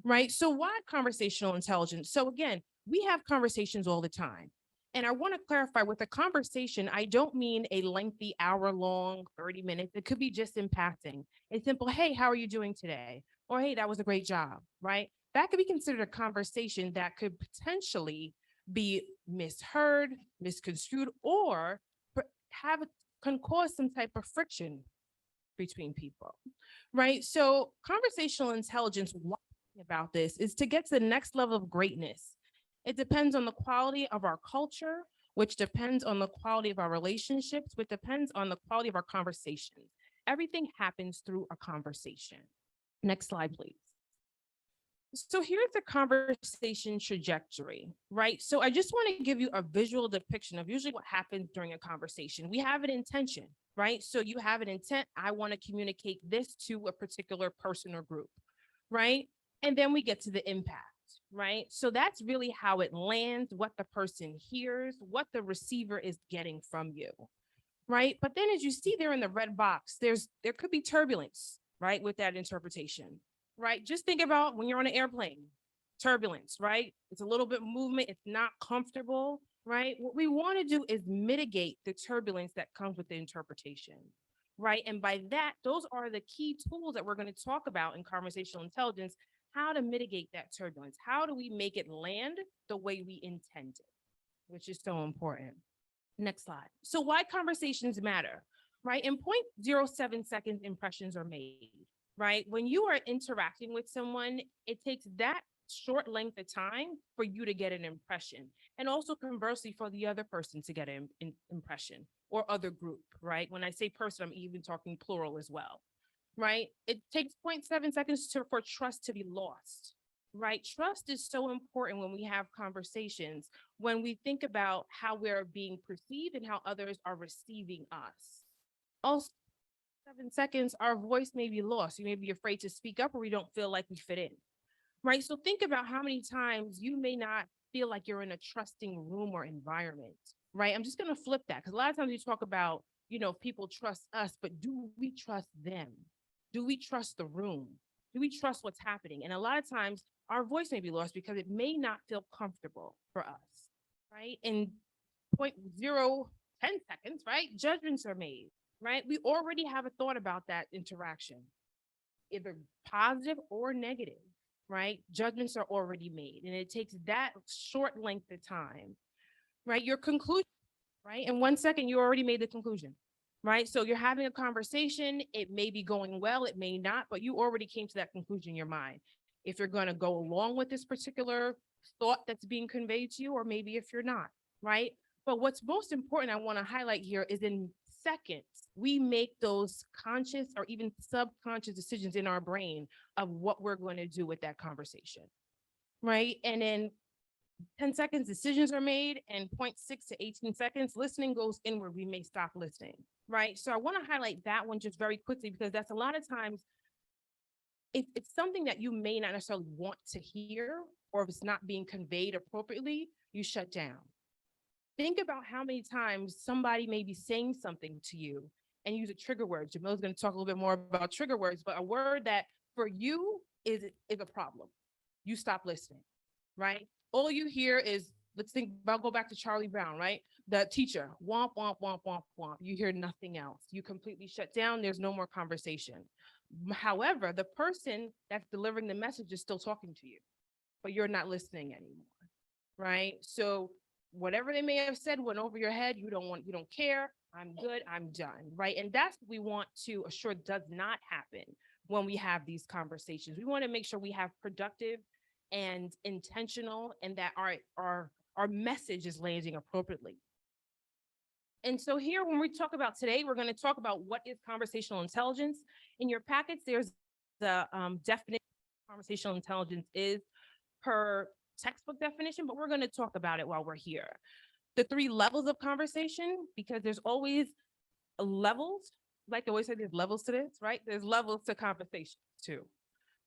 right? So why conversational intelligence? So again, we have conversations all the time. And I want to clarify, with a conversation, I don't mean a lengthy hour-long, 30 minutes. It could be just in passing. A simple, hey, how are you doing today? Or, hey, that was a great job, right? That could be considered a conversation that could potentially be misheard, misconstrued, or can cause some type of friction between people, right? So conversational intelligence, about this, is to get to the next level of greatness. It depends on the quality of our culture, which depends on the quality of our relationships, which depends on the quality of our conversations. Everything happens through a conversation. Next slide, please. So here's the conversation trajectory, right? So I just want to give you a visual depiction of usually what happens during a conversation. We have an intention, right? So you have an intent. I want to communicate this to a particular person or group, right? And then we get to the impact, right? So that's really how it lands, what the person hears, what the receiver is getting from you, right? But then as you see there in the red box, there could be turbulence, right, with that interpretation, right? Just think about when you're on an airplane, turbulence, right? It's a little bit movement, it's not comfortable, right? What we want to do is mitigate the turbulence that comes with the interpretation, right? And by that, those are the key tools that we're going to talk about in conversational intelligence, how to mitigate that turbulence. How do we make it land the way we intended, which is so important. Next slide. So why conversations matter, right? In 0.07 seconds, impressions are made, right? When you are interacting with someone, it takes that short length of time for you to get an impression, and also conversely for the other person to get an impression, or other group, right? When I say person, I'm even talking plural as well, right? It takes 0.7 seconds for trust to be lost, right? Trust is so important when we have conversations, when we think about how we're being perceived and how others are receiving us. Also, 7 seconds, our voice may be lost. You may be afraid to speak up, or we don't feel like we fit in, right? So think about how many times you may not feel like you're in a trusting room or environment, right? I'm just going to flip that, because a lot of times we talk about, people trust us, but do we trust them? Do we trust the room? Do we trust what's happening? And a lot of times our voice may be lost because it may not feel comfortable for us, right? In 0.010 seconds, right? Judgments are made, right? We already have a thought about that interaction, either positive or negative, right? Judgments are already made, and it takes that short length of time, right? Your conclusion, right? In 1 second, you already made the conclusion, right? So you're having a conversation, it may be going well, it may not, but you already came to that conclusion in your mind. If you're going to go along with this particular thought that's being conveyed to you, or maybe if you're not, right? But what's most important I want to highlight here is, in seconds, we make those conscious or even subconscious decisions in our brain of what we're going to do with that conversation, right? And in 10 seconds, decisions are made, and 0.6 to 18 seconds, listening goes inward. We may stop listening, right? So I want to highlight that one just very quickly, because that's a lot of times, it's something that you may not necessarily want to hear, or if it's not being conveyed appropriately, you shut down. Think about how many times somebody may be saying something to you and use a trigger word. Jamil's going to talk a little bit more about trigger words, but a word that for you is a problem. You stop listening, right? All you hear is, let's think about, go back to Charlie Brown, right? The teacher, womp, womp, womp, womp, womp. You hear nothing else. You completely shut down. There's no more conversation. However, the person that's delivering the message is still talking to you, but you're not listening anymore, right? So whatever they may have said went over your head. You don't care. I'm good. I'm done, right? And that's what we want to assure does not happen when we have these conversations. We want to make sure we have productive and intentional, and that our message is landing appropriately. And so here, when we talk about today, we're going to talk about what is conversational intelligence. In your packets, there's the definition of conversational intelligence is per textbook definition, but we're going to talk about it while we're here. The 3 levels of conversation, because there's always levels, like I always say, there's levels to this, right? There's levels to conversation too,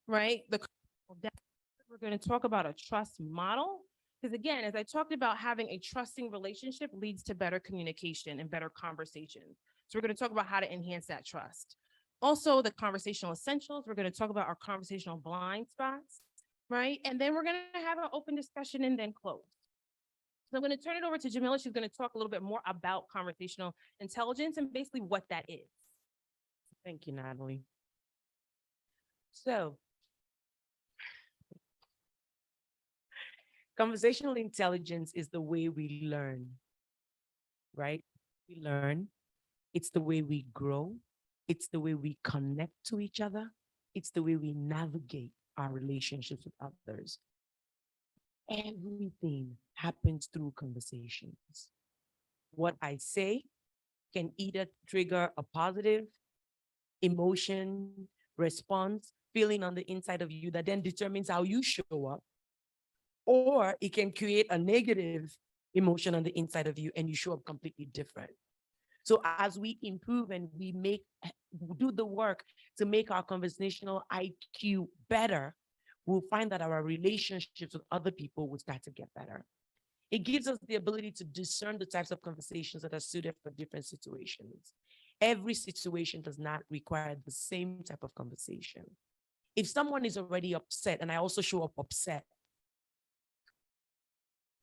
right? We're going to talk about a trust model. Because again, as I talked about, having a trusting relationship leads to better communication and better conversation. So we're going to talk about how to enhance that trust. Also, the conversational essentials. We're going to talk about our conversational blind spots, right? And then we're going to have an open discussion and then close. So I'm going to turn it over to Jamila. She's going to talk a little bit more about conversational intelligence and basically what that is. Thank you, Natalie. So, conversational intelligence is the way we learn, right? We learn. It's the way we grow. It's the way we connect to each other. It's the way we navigate our relationships with others. Everything happens through conversations. What I say can either trigger a positive emotion, response, feeling on the inside of you that then determines how you show up, or it can create a negative emotion on the inside of you and you show up completely different. So as we improve and we do the work to make our conversational IQ better, we'll find that our relationships with other people will start to get better. It gives us the ability to discern the types of conversations that are suited for different situations. Every situation does not require the same type of conversation. If someone is already upset and I also show up upset,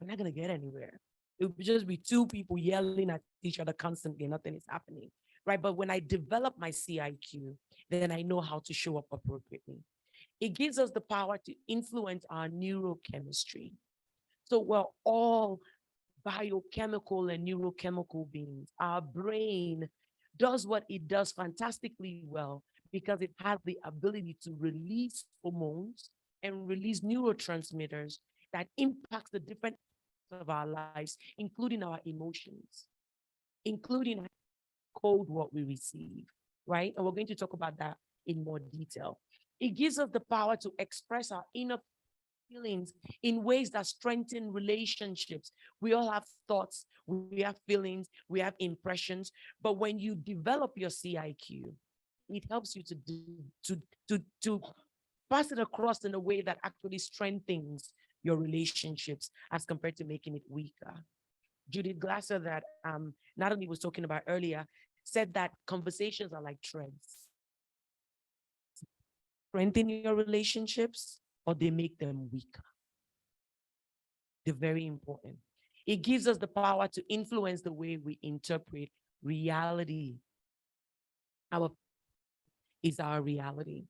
we're not going to get anywhere. It would just be 2 people yelling at each other constantly, nothing is happening, right? But when I develop my CIQ, then I know how to show up appropriately. It gives us the power to influence our neurochemistry. So we're all biochemical and neurochemical beings. Our brain does what it does fantastically well because it has the ability to release hormones and release neurotransmitters that impact the different of our lives, including our emotions, including code what we receive, right? And we're going to talk about that in more detail. It gives us the power to express our inner feelings in ways that strengthen relationships. We all have thoughts, we have feelings, we have impressions, but when you develop your CIQ, it helps you to pass it across in a way that actually strengthens your relationships as compared to making it weaker. Judith Glasser, that Natalie was talking about earlier, said that conversations are like threads. Strengthen your relationships or they make them weaker. They're very important. It gives us the power to influence the way we interpret reality. Our is our reality.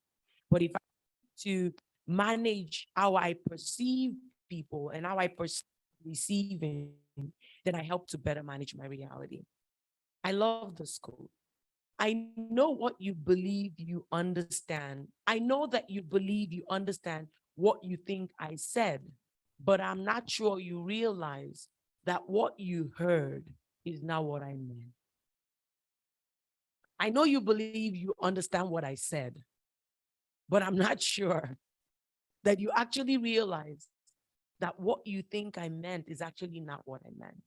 But if I to manage how I perceive people and how I perceive receiving, then I help to better manage my reality. I love this quote. I know what you believe you understand. I know that you believe you understand what you think I said, but I'm not sure you realize that what you heard is not what I meant. I know you believe you understand what I said, but I'm not sure that you actually realize that what you think I meant is actually not what I meant.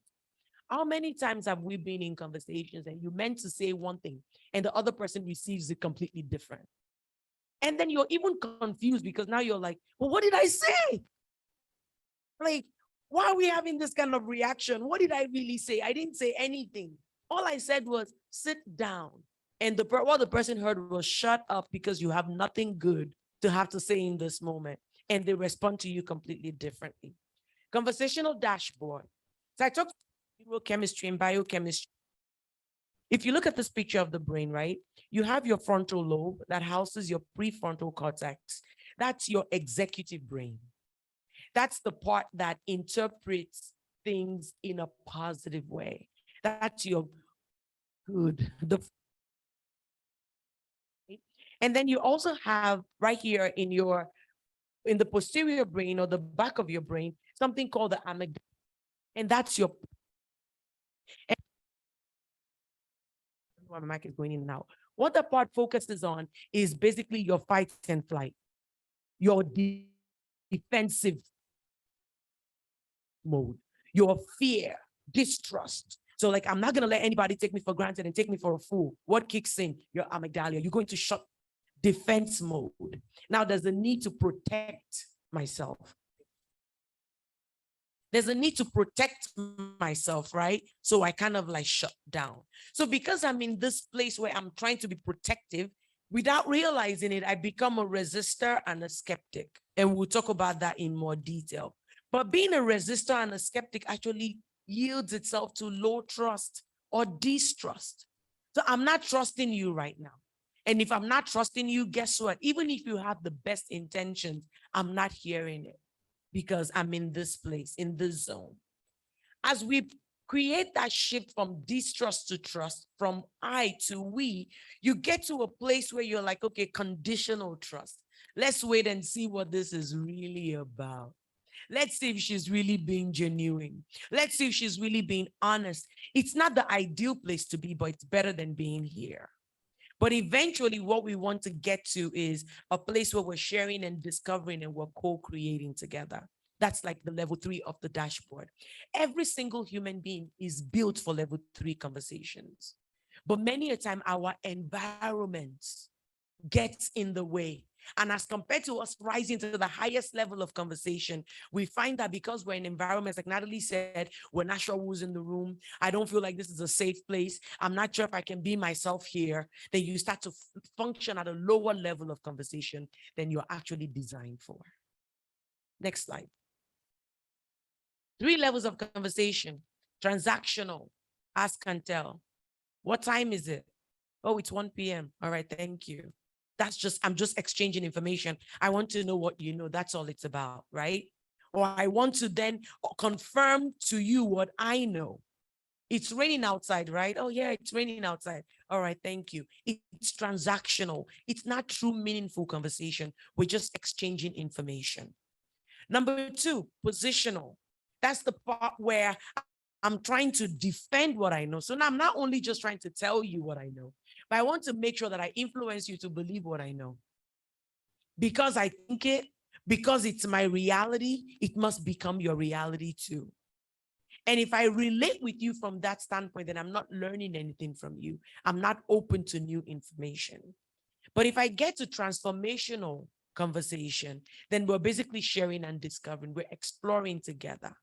How many times have we been in conversations and you meant to say one thing and the other person receives it completely different? And then you're even confused because now you're like, well, what did I say? Like, why are we having this kind of reaction? What did I really say? I didn't say anything. All I said was sit down. And what the person heard was shut up because you have nothing good to have to say in this moment. And they respond to you completely differently. Conversational dashboard. So I talked about neurochemistry and biochemistry. If you look at this picture of the brain, right, you have your frontal lobe that houses your prefrontal cortex. That's your executive brain. That's the part that interprets things in a positive way. That's your good. And then you also have right here in your in the posterior brain or the back of your brain, something called the amygdala. And that's your, my mic is going in and out. What the part focuses on is basically your fight and flight, your defensive mode, your fear, distrust. So like, I'm not going to let anybody take me for granted and take me for a fool. What kicks in? Your amygdala. You're going to shut defense mode. Now there's a need to protect myself. There's a need to protect myself, right? So I kind of like shut down. So because I'm in this place where I'm trying to be protective, without realizing it, I become a resistor and a skeptic. And we'll talk about that in more detail. But being a resistor and a skeptic actually yields itself to low trust or distrust. So I'm not trusting you right now. And if I'm not trusting you, guess what? Even if you have the best intentions, I'm not hearing it because I'm in this place, in this zone. As we create that shift from distrust to trust, from I to we, you get to a place where you're like, okay, conditional trust. Let's wait and see what this is really about. Let's see if she's really being genuine. Let's see if she's really being honest. It's not the ideal place to be, but it's better than being here. But eventually what we want to get to is a place where we're sharing and discovering and we're co-creating together. That's like the level 3 of the dashboard. Every single human being is built for level 3 conversations. But many a time our environment gets in the way. And as compared to us rising to the highest level of conversation, we find that because we're in environments, like Natalie said, we're not sure who's in the room. I don't feel like this is a safe place. I'm not sure if I can be myself here. Then you start to function at a lower level of conversation than you're actually designed for. Next slide. 3 levels of conversation. Transactional, ask and tell. What time is it? Oh, it's 1 p.m. All right, thank you. I'm just exchanging information. I want to know what you know. That's all it's about, right? Or I want to then confirm to you what I know. It's raining outside, right? Oh yeah, it's raining outside. All right, thank you. It's transactional. It's not true, meaningful conversation. We're just exchanging information. Number 2, positional. That's the part where I'm trying to defend what I know. So now I'm not only just trying to tell you what I know, but I want to make sure that I influence you to believe what I know. Because I think it, because it's my reality, it must become your reality too. And if I relate with you from that standpoint, then I'm not learning anything from you. I'm not open to new information. But if I get to transformational conversation, then we're basically sharing and discovering, we're exploring together.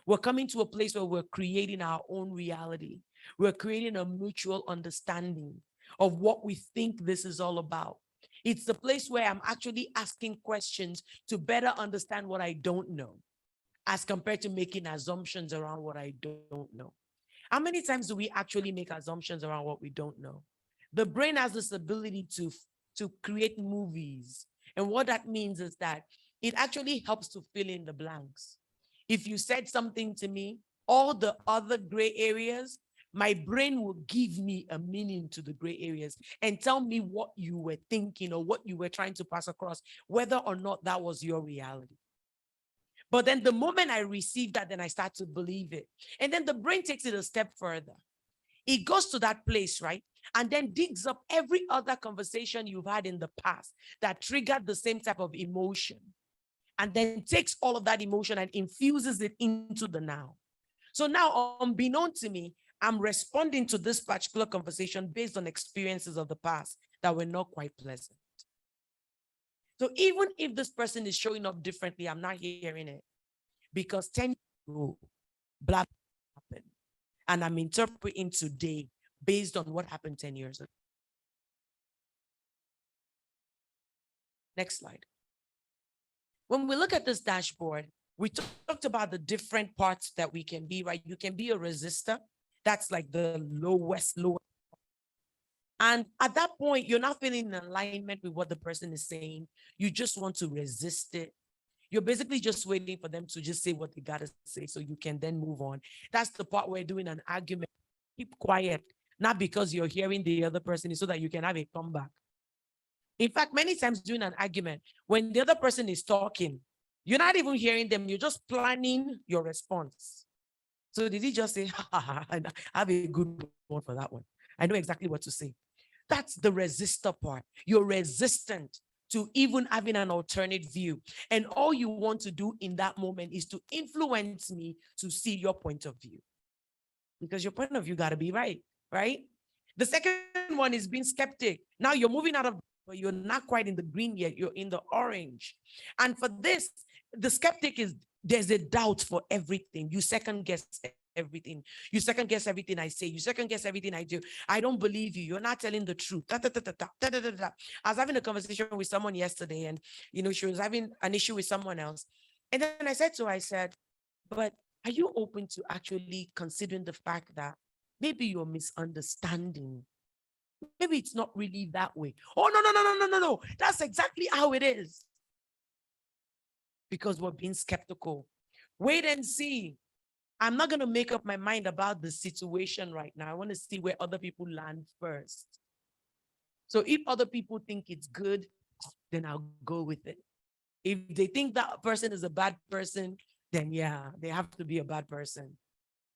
We're coming to a place where we're creating our own reality. We're creating a mutual understanding of what we think this is all about. It's the place where I'm actually asking questions to better understand what I don't know, as compared to making assumptions around what I don't know. How many times do we actually make assumptions around what we don't know? The brain has this ability to create movies. And what that means is that it actually helps to fill in the blanks. If you said something to me, all the other gray areas, my brain will give me a meaning to the gray areas and tell me what you were thinking or what you were trying to pass across, whether or not that was your reality. But then the moment I receive that, then I start to believe it. And then the brain takes it a step further. It goes to that place, right? And then digs up every other conversation you've had in the past that triggered the same type of emotion. And then takes all of that emotion and infuses it into the now. So now, unbeknown to me, I'm responding to this particular conversation based on experiences of the past that were not quite pleasant. So even if this person is showing up differently, I'm not hearing it. Because 10 years ago, blah, blah happened. And I'm interpreting today based on what happened 10 years ago. Next slide. When we look at this dashboard, we talked about the different parts that we can be, right? You can be a resistor. That's like the lowest. And at that point, you're not feeling in alignment with what the person is saying. You just want to resist it. You're basically just waiting for them to just say what they got to say so you can then move on. That's the part where doing an argument. Keep quiet, not because you're hearing the other person, so that you can have a comeback. In fact, many times during an argument, when the other person is talking, you're not even hearing them, you're just planning your response. So did he just say, ha, ha, ha, I have a good one for that one. I know exactly what to say. That's the resistor part. You're resistant to even having an alternate view. And all you want to do in that moment is to influence me to see your point of view. Because your point of view got to be right, right? The second one is being skeptic. Now you're moving out of, but you're not quite in the green yet, you're in the orange. And for this, the skeptic is, there's a doubt for everything. You second guess everything. You second guess everything I say. You second guess everything I do. I don't believe you. You're not telling the truth. Da, da, da, da, da, da, da, da, da. I was having a conversation with someone yesterday, and she was having an issue with someone else. And then I said to her, I said, but are you open to actually considering the fact that maybe you're misunderstanding? Maybe it's not really that way. Oh, no, no, no, no, no, no, no. That's exactly how it is. Because we're being skeptical. Wait and see. I'm not going to make up my mind about the situation right now. I want to see where other people land first. So if other people think it's good, then I'll go with it. If they think that person is a bad person, then yeah, they have to be a bad person.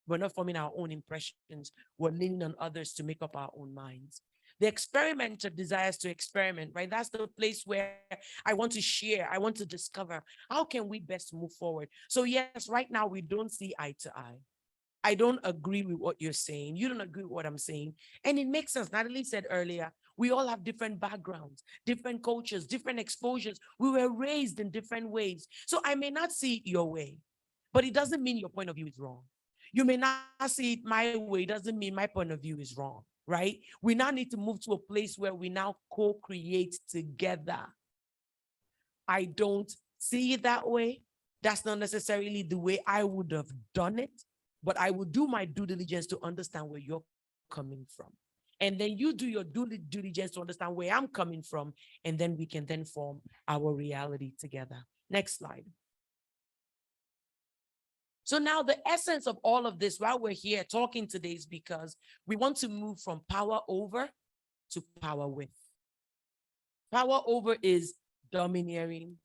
We're not forming our own impressions. We're leaning on others to make up our own minds. The experimenter desires to experiment, right? That's the place where I want to share. I want to discover. How can we best move forward? So yes, right now we don't see eye to eye. I don't agree with what you're saying. You don't agree with what I'm saying. And it makes sense. Natalie said earlier, we all have different backgrounds, different cultures, different exposures. We were raised in different ways. So I may not see it your way, but it doesn't mean your point of view is wrong. You may not see it my way. It doesn't mean my point of view is wrong, right? We now need to move to a place where we now co-create together. I don't see it that way. That's not necessarily the way I would have done it, but I will do my due diligence to understand where you're coming from. And then you do your due diligence to understand where I'm coming from, and then we can then form our reality together. Next slide. So now the essence of all of this, while we're here talking today, is because we want to move from power over to power with. Power over is domineering,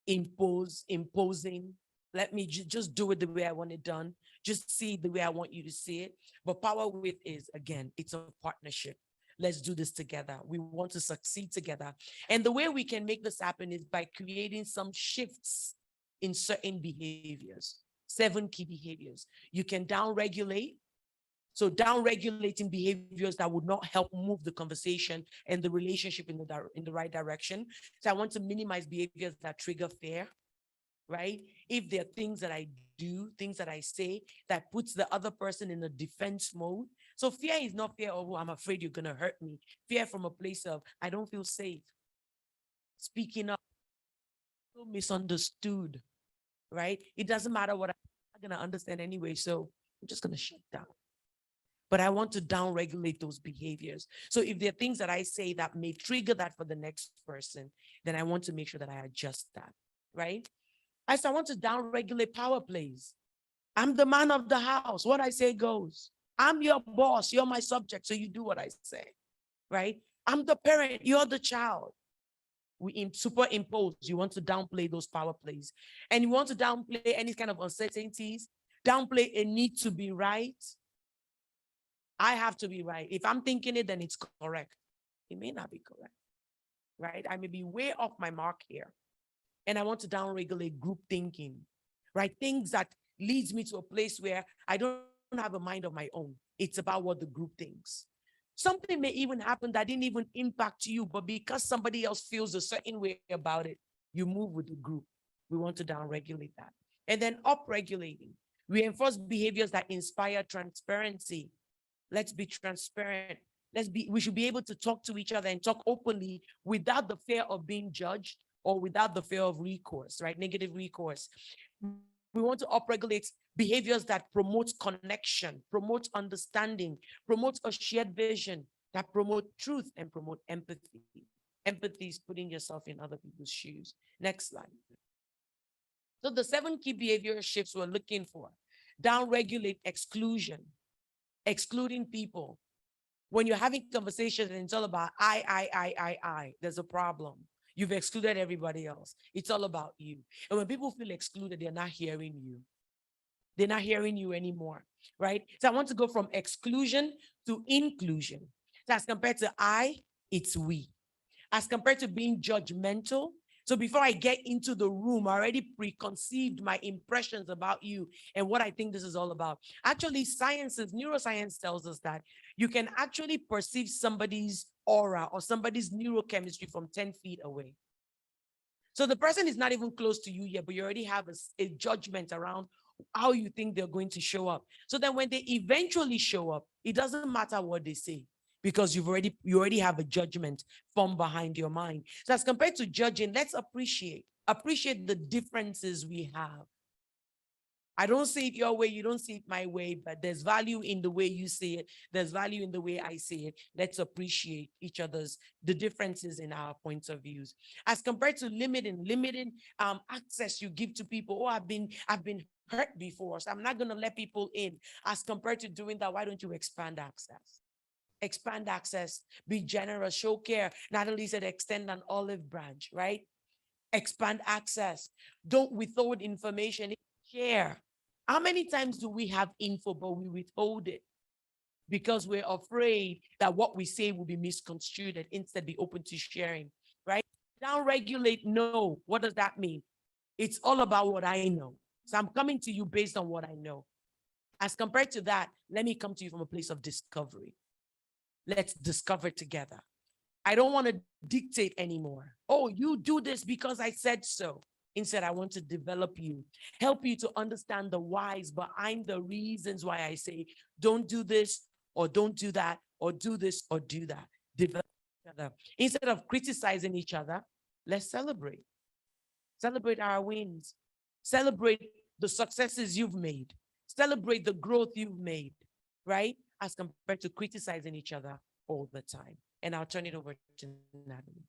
imposing. Let me just do it the way I want it done. Just see it the way I want you to see it. But power with is, again, it's a partnership. Let's do this together. We want to succeed together. And the way we can make this happen is by creating some shifts in certain behaviors. 7 key behaviors. You can down-regulate. So down-regulating behaviors that would not help move the conversation and the relationship in the right direction. So I want to minimize behaviors that trigger fear, right? If there are things that I do, things that I say that puts the other person in a defense mode. So fear is not fear of, oh, I'm afraid you're going to hurt me. Fear from a place of, I don't feel safe. Speaking up, feel misunderstood, right? It doesn't matter what I'm going to understand anyway. So I'm just going to shut down. But I want to down-regulate those behaviors. So if there are things that I say that may trigger that for the next person, then I want to make sure that I adjust that, right? I want to down-regulate power plays. I'm the man of the house. What I say goes. I'm your boss. You're my subject. So you do what I say, right? I'm the parent. You're the child. We superimpose. You want to downplay those power plays. And you want to downplay any kind of uncertainties. Downplay a need to be right. I have to be right. If I'm thinking it, then it's correct. It may not be correct, right? I may be way off my mark here. And I want to downregulate group thinking, right? Things that leads me to a place where I don't have a mind of my own. It's about what the group thinks. Something may even happen that didn't even impact you, but because somebody else feels a certain way about it, you move with the group. We want to downregulate that. And then upregulating. Reinforce behaviors that inspire transparency. Let's be transparent. We should be able to talk to each other and talk openly without the fear of being judged or without the fear of recourse, right? Negative recourse. We want to upregulate behaviors that promote connection, promote understanding, promote a shared vision, that promote truth and promote empathy. Empathy is putting yourself in other people's shoes. Next slide. So the 7 key behavior shifts we're looking for. Downregulate exclusion. Excluding people, When you're having conversations and it's all about I, there's a problem. You've excluded everybody else. It's all about you. And when people feel excluded, they're not hearing you. They're not hearing you anymore, right? So I want to go from exclusion to inclusion. So as compared to I, it's we. As compared to being judgmental. So before I get into the room, I already preconceived my impressions about you and what I think this is all about. Actually, neuroscience tells us that you can actually perceive somebody's aura or somebody's neurochemistry from 10 feet away. So the person is not even close to you yet, but you already have a judgment around how you think they're going to show up. So then when they eventually show up, it doesn't matter what they say, because you already have a judgment formed behind your mind. So as compared to judging, let's appreciate the differences we have. I don't see it your way, you don't see it my way, but there's value in the way you see it. There's value in the way I see it. Let's appreciate each other's, the differences in our points of views. As compared to limiting access you give to people. Oh, I've been hurt before, so I'm not going to let people in. As compared to doing that, why don't you expand access? Expand access, be generous, show care. Natalie said, extend an olive branch, right? Expand access. Don't withhold information, share. How many times do we have info, but we withhold it because we're afraid that what we say will be misconstrued and instead be open to sharing, right? Down-regulate, no. What does that mean? It's all about what I know. So I'm coming to you based on what I know. As compared to that, let me come to you from a place of discovery. Let's discover together. I don't want to dictate anymore. Oh, you do this because I said so. Instead, I want to develop you, help you to understand the whys behind the reasons why I say, don't do this or don't do that, or do this or do that. Develop each other. Instead of criticizing each other, let's celebrate. Celebrate our wins. Celebrate the successes you've made. Celebrate the growth you've made, right? As compared to criticizing each other all the time. And I'll turn it over to Natalie.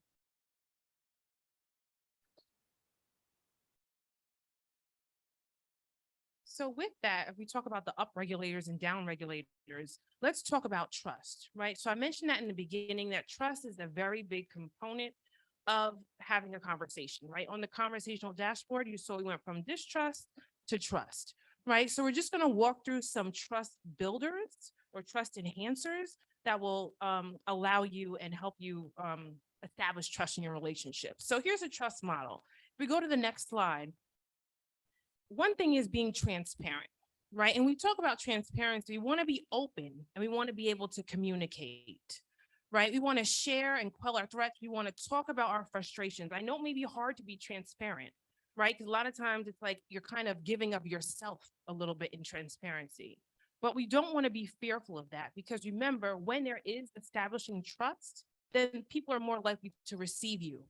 So with that, if we talk about the upregulators and downregulators, let's talk about trust, right? So I mentioned that in the beginning, that trust is a very big component of having a conversation, right? On the conversational dashboard, you saw we went from distrust to trust, right? So we're just going to walk through some trust builders or trust enhancers that will allow you and help you establish trust in your relationship. So here's a trust model. If we go to the next slide, one thing is being transparent, right? And we talk about transparency. We want to be open and we want to be able to communicate, right? We want to share and quell our threats. We want to talk about our frustrations. I know it may be hard to be transparent, right? Because a lot of times it's like you're kind of giving of yourself a little bit in transparency. But we don't want to be fearful of that, because remember, when there is establishing trust, then people are more likely to receive you,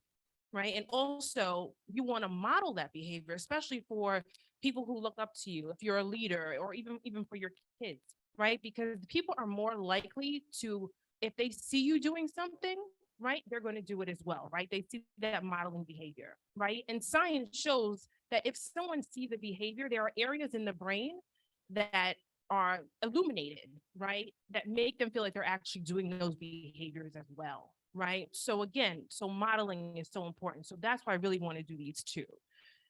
right? And also you want to model that behavior, especially for people who look up to you, if you're a leader, or even for your kids, right? Because people are more likely to, if they see you doing something, right, they're going to do it as well, right? They see that modeling behavior, right? And science shows that if someone sees a behavior, there are areas in the brain that are illuminated, right, that make them feel like they're actually doing those behaviors as well, right? So again, so modeling is so important. So that's why I really want to do these two.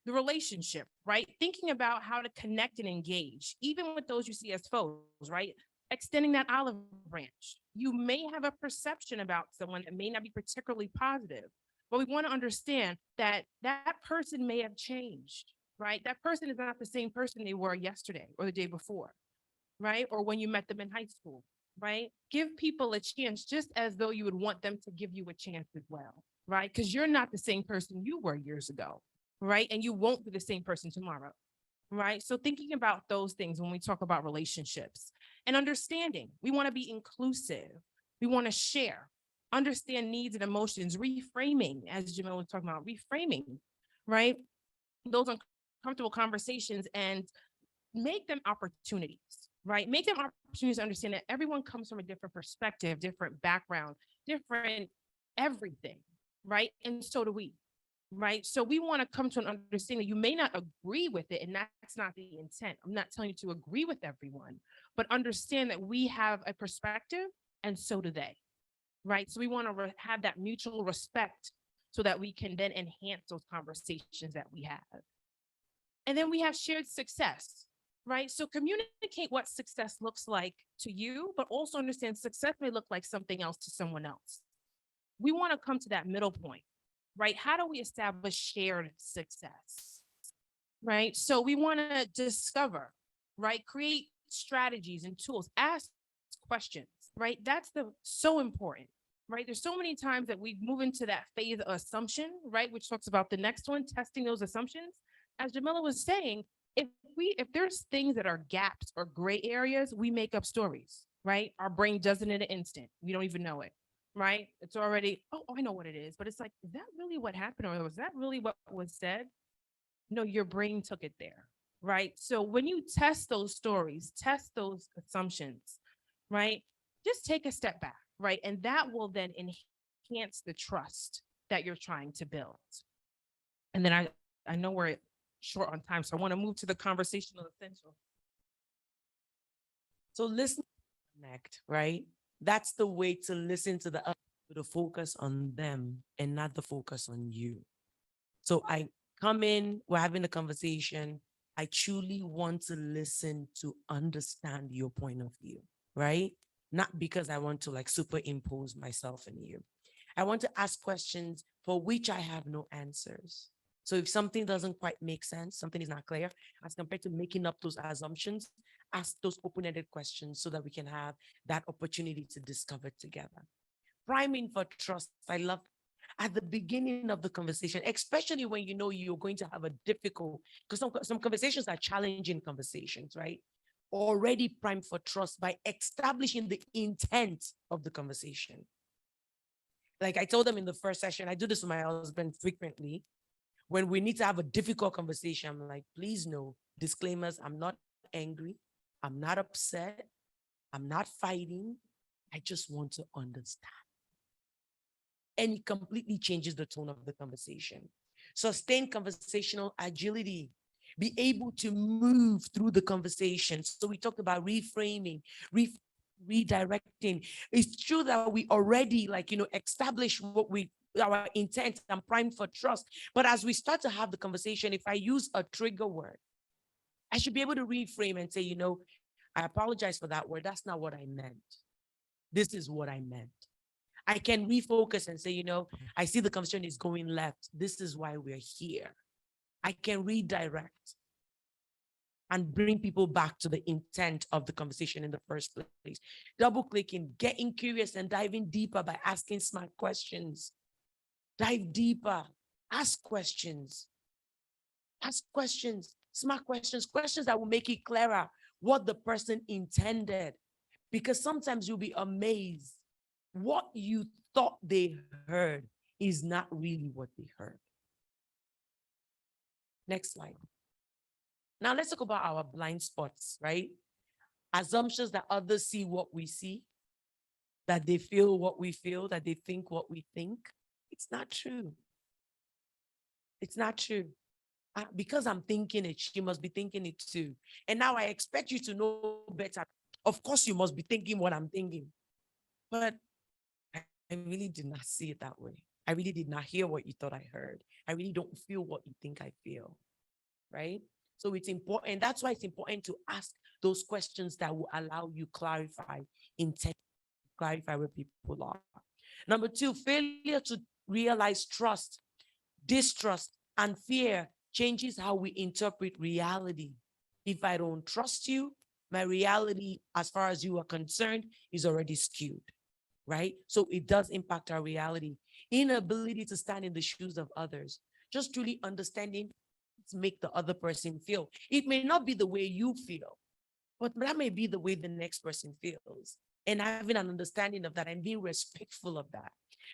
The relationship, right? Thinking about how to connect and engage, even with those you see as foes, right? Extending that olive branch. You may have a perception about someone that may not be particularly positive, but we want to understand that that person may have changed, right? That person is not the same person they were yesterday or the day before, right? Or when you met them in high school, right? Give people a chance just as though you would want them to give you a chance as well, right? Because you're not the same person you were years ago, right? And you won't be the same person tomorrow, right? So thinking about those things when we talk about relationships and understanding, we want to be inclusive. We want to share, understand needs and emotions, reframing, as Jamil was talking about, reframing, right? Those uncomfortable conversations and make them opportunities, right? Make them opportunities to understand that everyone comes from a different perspective, different background, different everything, right? And so do we, right? So we want to come to an understanding. You may not agree with it, and that's not the intent. I'm not telling you to agree with everyone, but understand that we have a perspective and so do they, right? So we want to have that mutual respect so that we can then enhance those conversations that we have. And then we have shared success, right? So communicate what success looks like to you, but also understand success may look like something else to someone else. We want to come to that middle point, right? How do we establish shared success, right? So we want to discover, right? Create strategies and tools, ask questions, right? That's so important, right? There's so many times that we move into that phase of assumption, right? Which talks about the next one, testing those assumptions. As Jamila was saying, if there's things that are gaps or gray areas, we make up stories, right? Our brain does it in an instant. We don't even know it, right? It's already, oh, I know what it is. But it's like, is that really what happened? Or was that really what was said? No, your brain took it there, right? So when you test those stories, test those assumptions, right? Just take a step back, right? And that will then enhance the trust that you're trying to build. And then I know we're short on time, so I want to move to the conversational essential. So listen, connect, right? That's the way to listen to the other, to focus on them and not the focus on you. So I come in, we're having a conversation. I truly want to listen to understand your point of view, right? Not because I want to like superimpose myself in you. I want to ask questions for which I have no answers. So if something doesn't quite make sense, something is not clear, as compared to making up those assumptions, ask those open-ended questions so that we can have that opportunity to discover together. Priming for trust. I love at the beginning of the conversation, especially when you know you're going to have a difficult, because some conversations are challenging conversations, right? Already primed for trust by establishing the intent of the conversation. Like I told them in the first session, I do this with my husband frequently. When we need to have a difficult conversation, I'm like, please know, disclaimers, I'm not angry. I'm not upset. I'm not fighting. I just want to understand. And it completely changes the tone of the conversation. Sustain conversational agility. Be able to move through the conversation. So we talked about reframing, redirecting. It's true that we already establish our intent and prime for trust. But as we start to have the conversation, if I use a trigger word, I should be able to reframe and say, I apologize for that word. That's not what I meant. This is what I meant. I can refocus and say, I see the conversation is going left. This is why we're here. I can redirect and bring people back to the intent of the conversation in the first place. Double clicking, getting curious and diving deeper by asking smart questions. Dive deeper, ask questions, smart questions, questions that will make it clearer what the person intended. Because sometimes you'll be amazed what you thought they heard is not really what they heard. Next slide. Now let's talk about our blind spots, right? Assumptions that others see what we see, that they feel what we feel, that they think what we think. It's not true. It's not true. Because I'm thinking it, she must be thinking it too. And now I expect you to know better. Of course, you must be thinking what I'm thinking. But I really did not see it that way. I really did not hear what you thought I heard. I really don't feel what you think I feel, right? So it's important. That's why it's important to ask those questions that will allow you clarify intent, clarify where people are. Number two, failure to realize trust, distrust, and fear changes how we interpret reality. If I don't trust you, my reality, as far as you are concerned, is already skewed, right? So it does impact our reality. Inability to stand in the shoes of others, just truly understanding to make the other person feel. It may not be the way you feel, but that may be the way the next person feels. And having an understanding of that and being respectful of that.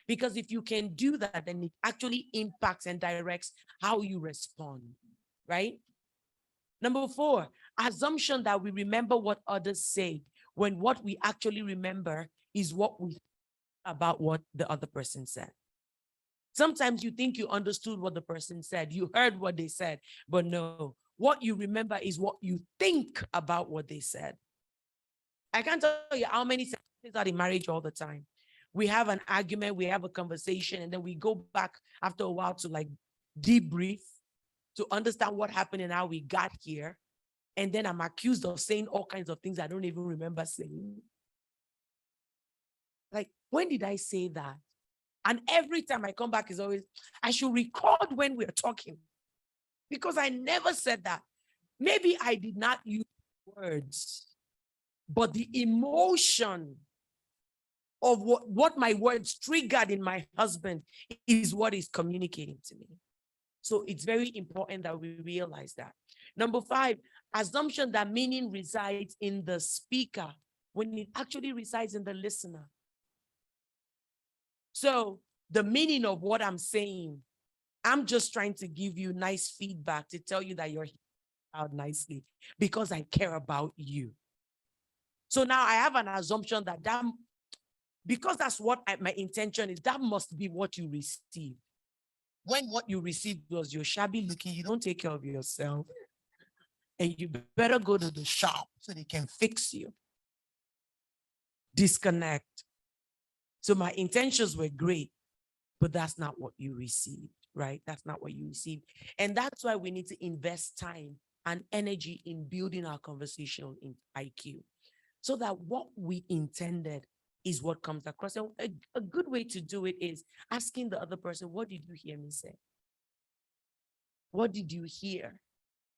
Because if you can do that, then it actually impacts and directs how you respond, right? Number four, assumption that we remember what others say when what we actually remember is what we about what the other person said. Sometimes you think you understood what the person said, you heard what they said, but no, what you remember is what you think about what they said. I can't tell you how many It's out in marriage all the time. We have an argument, we have a conversation, and then we go back after a while to like debrief to understand what happened and how we got here. And then I'm accused of saying all kinds of things I don't even remember saying. Like, when did I say that? And every time I come back is always, I should record when we're talking because I never said that. Maybe I did not use words, but the emotion of what my words triggered in my husband is what is communicating to me. So it's very important that we realize that. Number 5, assumption that meaning resides in the speaker when it actually resides in the listener. So the meaning of what I'm saying, I'm just trying to give you nice feedback to tell you that you're out nicely because I care about you. So now I have an assumption that because that's what my intention is, that must be what you receive. When what you received was you're shabby looking, you don't take care of yourself, and you better go to the shop so they can fix you. Disconnect. So my intentions were great, but that's not what you received, right? That's not what you received. And that's why we need to invest time and energy in building our conversational IQ so that what we intended is what comes across. And a good way to do it is asking the other person, what did you hear me say? What did you hear?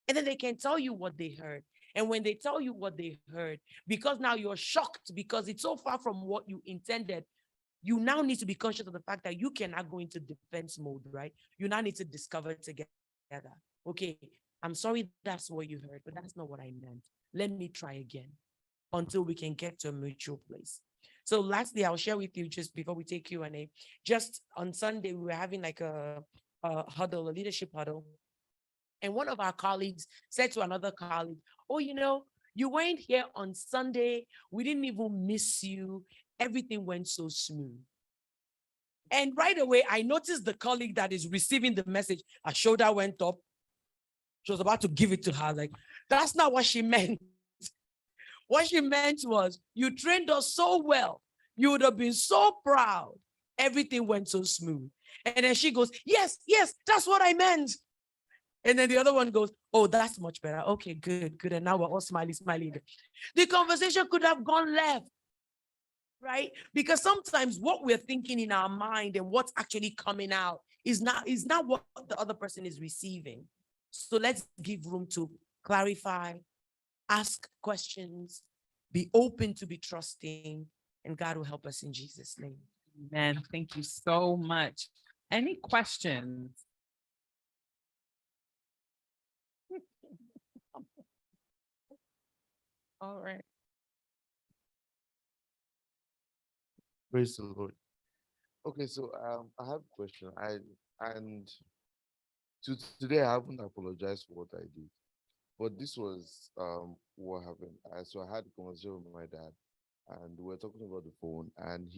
And then they can tell you what they heard. And when they tell you what they heard, because now you're shocked because it's so far from what you intended, you now need to be conscious of the fact that you cannot go into defense mode, right? You now need to discover together. Okay, I'm sorry that's what you heard, but that's not what I meant. Let me try again until we can get to a mutual place. So lastly, I'll share with you just before we take Q&A, just on Sunday, we were having like a huddle, a leadership huddle. And one of our colleagues said to another colleague, oh, you weren't here on Sunday. We didn't even miss you. Everything went so smooth. And right away, I noticed the colleague that is receiving the message, her shoulder went up. She was about to give it to her. Like, that's not what she meant. What she meant was, you trained us so well. You would have been so proud. Everything went so smooth. And then she goes, yes, that's what I meant. And then the other one goes, oh, that's much better. Okay, good. And now we're all smiling. The conversation could have gone left, right? Because sometimes what we're thinking in our mind and what's actually coming out is not what the other person is receiving. So let's give room to clarify, ask questions, be open to be trusting, and God will help us in Jesus' name. Man, thank you so much. Any questions? All right. Praise the Lord. Okay, so I have a question. Today I haven't apologized for what I did, but this was what happened. So I had a conversation with my dad, and we were talking about the phone, and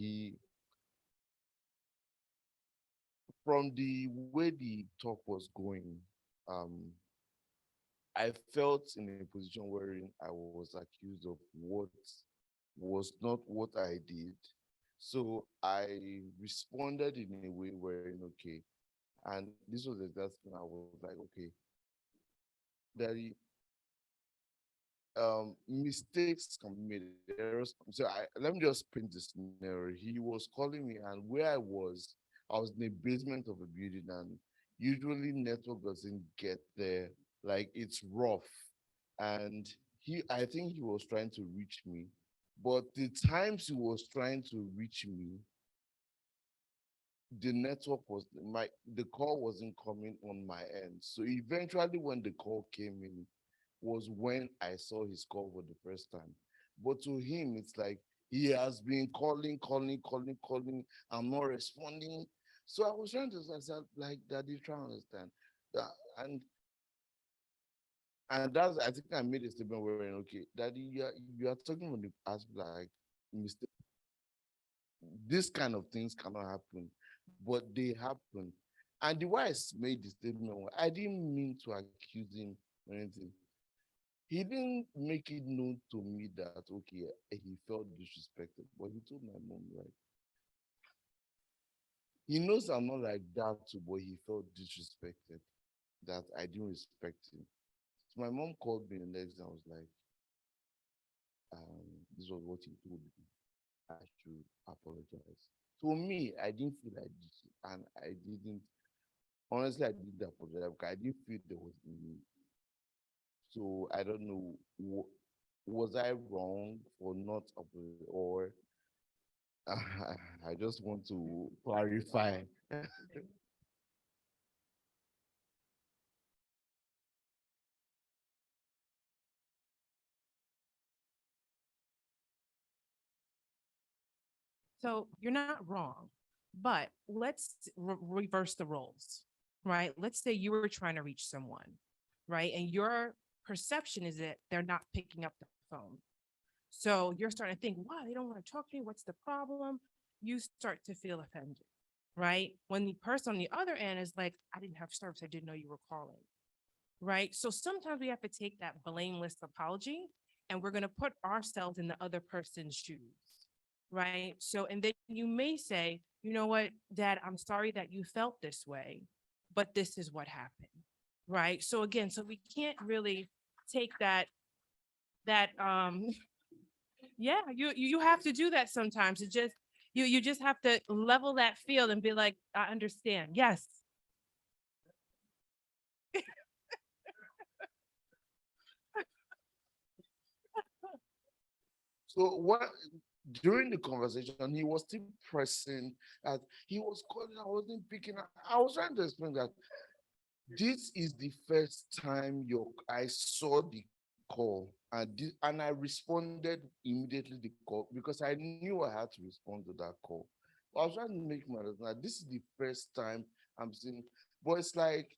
from the way the talk was going, I felt in a position wherein I was accused of what was not what I did. So I responded in a way wherein, okay, and this was the exact thing I was like, okay, daddy, mistakes can be made. So let me just paint this scenario. He was calling me, and where I was in the basement of a building, and usually network doesn't get there. Like, it's rough, and I think he was trying to reach me, but the times he was trying to reach me, the network the call wasn't coming on my end. So eventually, when the call came in, was when I saw his call for the first time. But to him, it's like he has been calling. I'm not responding. So I was trying to say, like, Daddy, try to understand that, and that's, I think I made a statement where, okay, Daddy, you are talking about the past, like, mistake. This kind of things cannot happen, but they happen. And the way I made the statement, I didn't mean to accuse him or anything. He didn't make it known to me that, okay, he felt disrespected, but he told my mom, like, he knows I'm not like that too, but he felt disrespected, that I didn't respect him. So my mom called me the next day. I was like, this was what he told me. I should apologize. To me, I didn't feel like this, and I didn't, honestly, I didn't apologize because I didn't feel there was any. So I don't know, was I wrong for not apologizing, or I just want to clarify. So you're not wrong, but let's reverse the roles, right? Let's say you were trying to reach someone, right? And your perception is that they're not picking up the phone. So you're starting to think, wow, they don't want to talk to me. What's the problem? You start to feel offended, right? When the person on the other end is like, I didn't have service. I didn't know you were calling, right? So sometimes we have to take that blameless apology and we're going to put ourselves in the other person's shoes, right? So, and then you may say, you know what, Dad, I'm sorry that you felt this way, but this is what happened, right? So again, so we can't really take that yeah, you have to do that sometimes. It just you just have to level that field and be like, I understand. Yes. So what, during the conversation, he was still pressing that he was calling, I wasn't picking up. I was trying to explain that this is the first time I saw the call, and I responded immediately the call because I knew I had to respond to that call. I was trying to make my understand. This is the first time I'm seeing, but it's like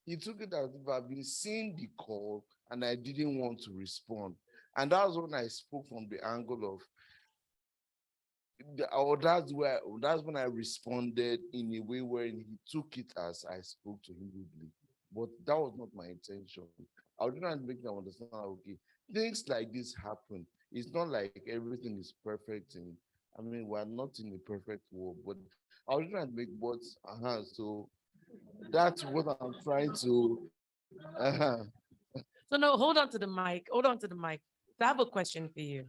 he took it as if I've been seeing the call and I didn't want to respond. And that was when I spoke from the angle of that's when I responded in a way where he took it as I spoke to him rudely. But that was not my intention. I was trying to make them understand, okay, things like this happen. It's not like everything is perfect, and I mean we're not in a perfect world, but I was trying to make, but so that's what I'm trying to So no, hold on to the mic. Hold on to the mic. I have a question for you.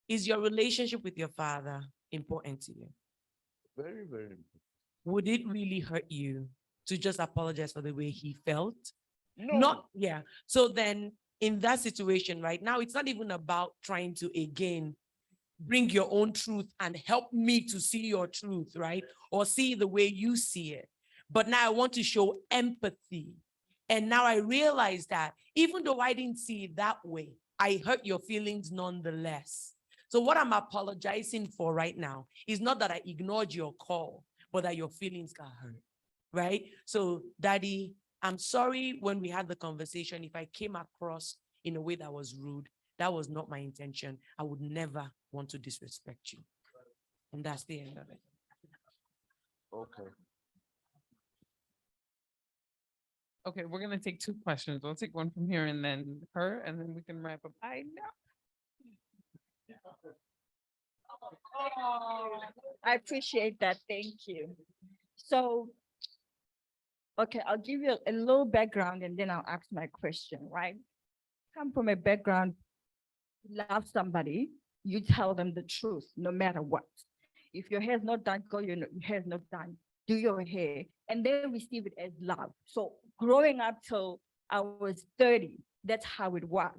Is your relationship with your father important to you? very, very important. Would it really hurt you to just apologize for the way he felt? No, Not, yeah. So then in that situation right now, it's not even about trying to again bring your own truth and help me to see your truth, right? Or see the way you see it. But now I want to show empathy. And now I realize that even though I didn't see it that way, I hurt your feelings nonetheless. So what I'm apologizing for right now is not that I ignored your call, but that your feelings got hurt, right? So Daddy, I'm sorry when we had the conversation, if I came across in a way that was rude, that was not my intention. I would never want to disrespect you. And that's the end of it. okay. Okay, we're gonna take two questions. We'll take one from here and then her, and then we can wrap up. I know. I appreciate that. Thank you. So, okay, I'll give you a little background and then I'll ask my question, right? Come from a background, you love somebody, you tell them the truth, no matter what. If your hair's not done, go, your hair's not done, do your hair, and they receive it as love. So growing up till I was 30, that's how it was.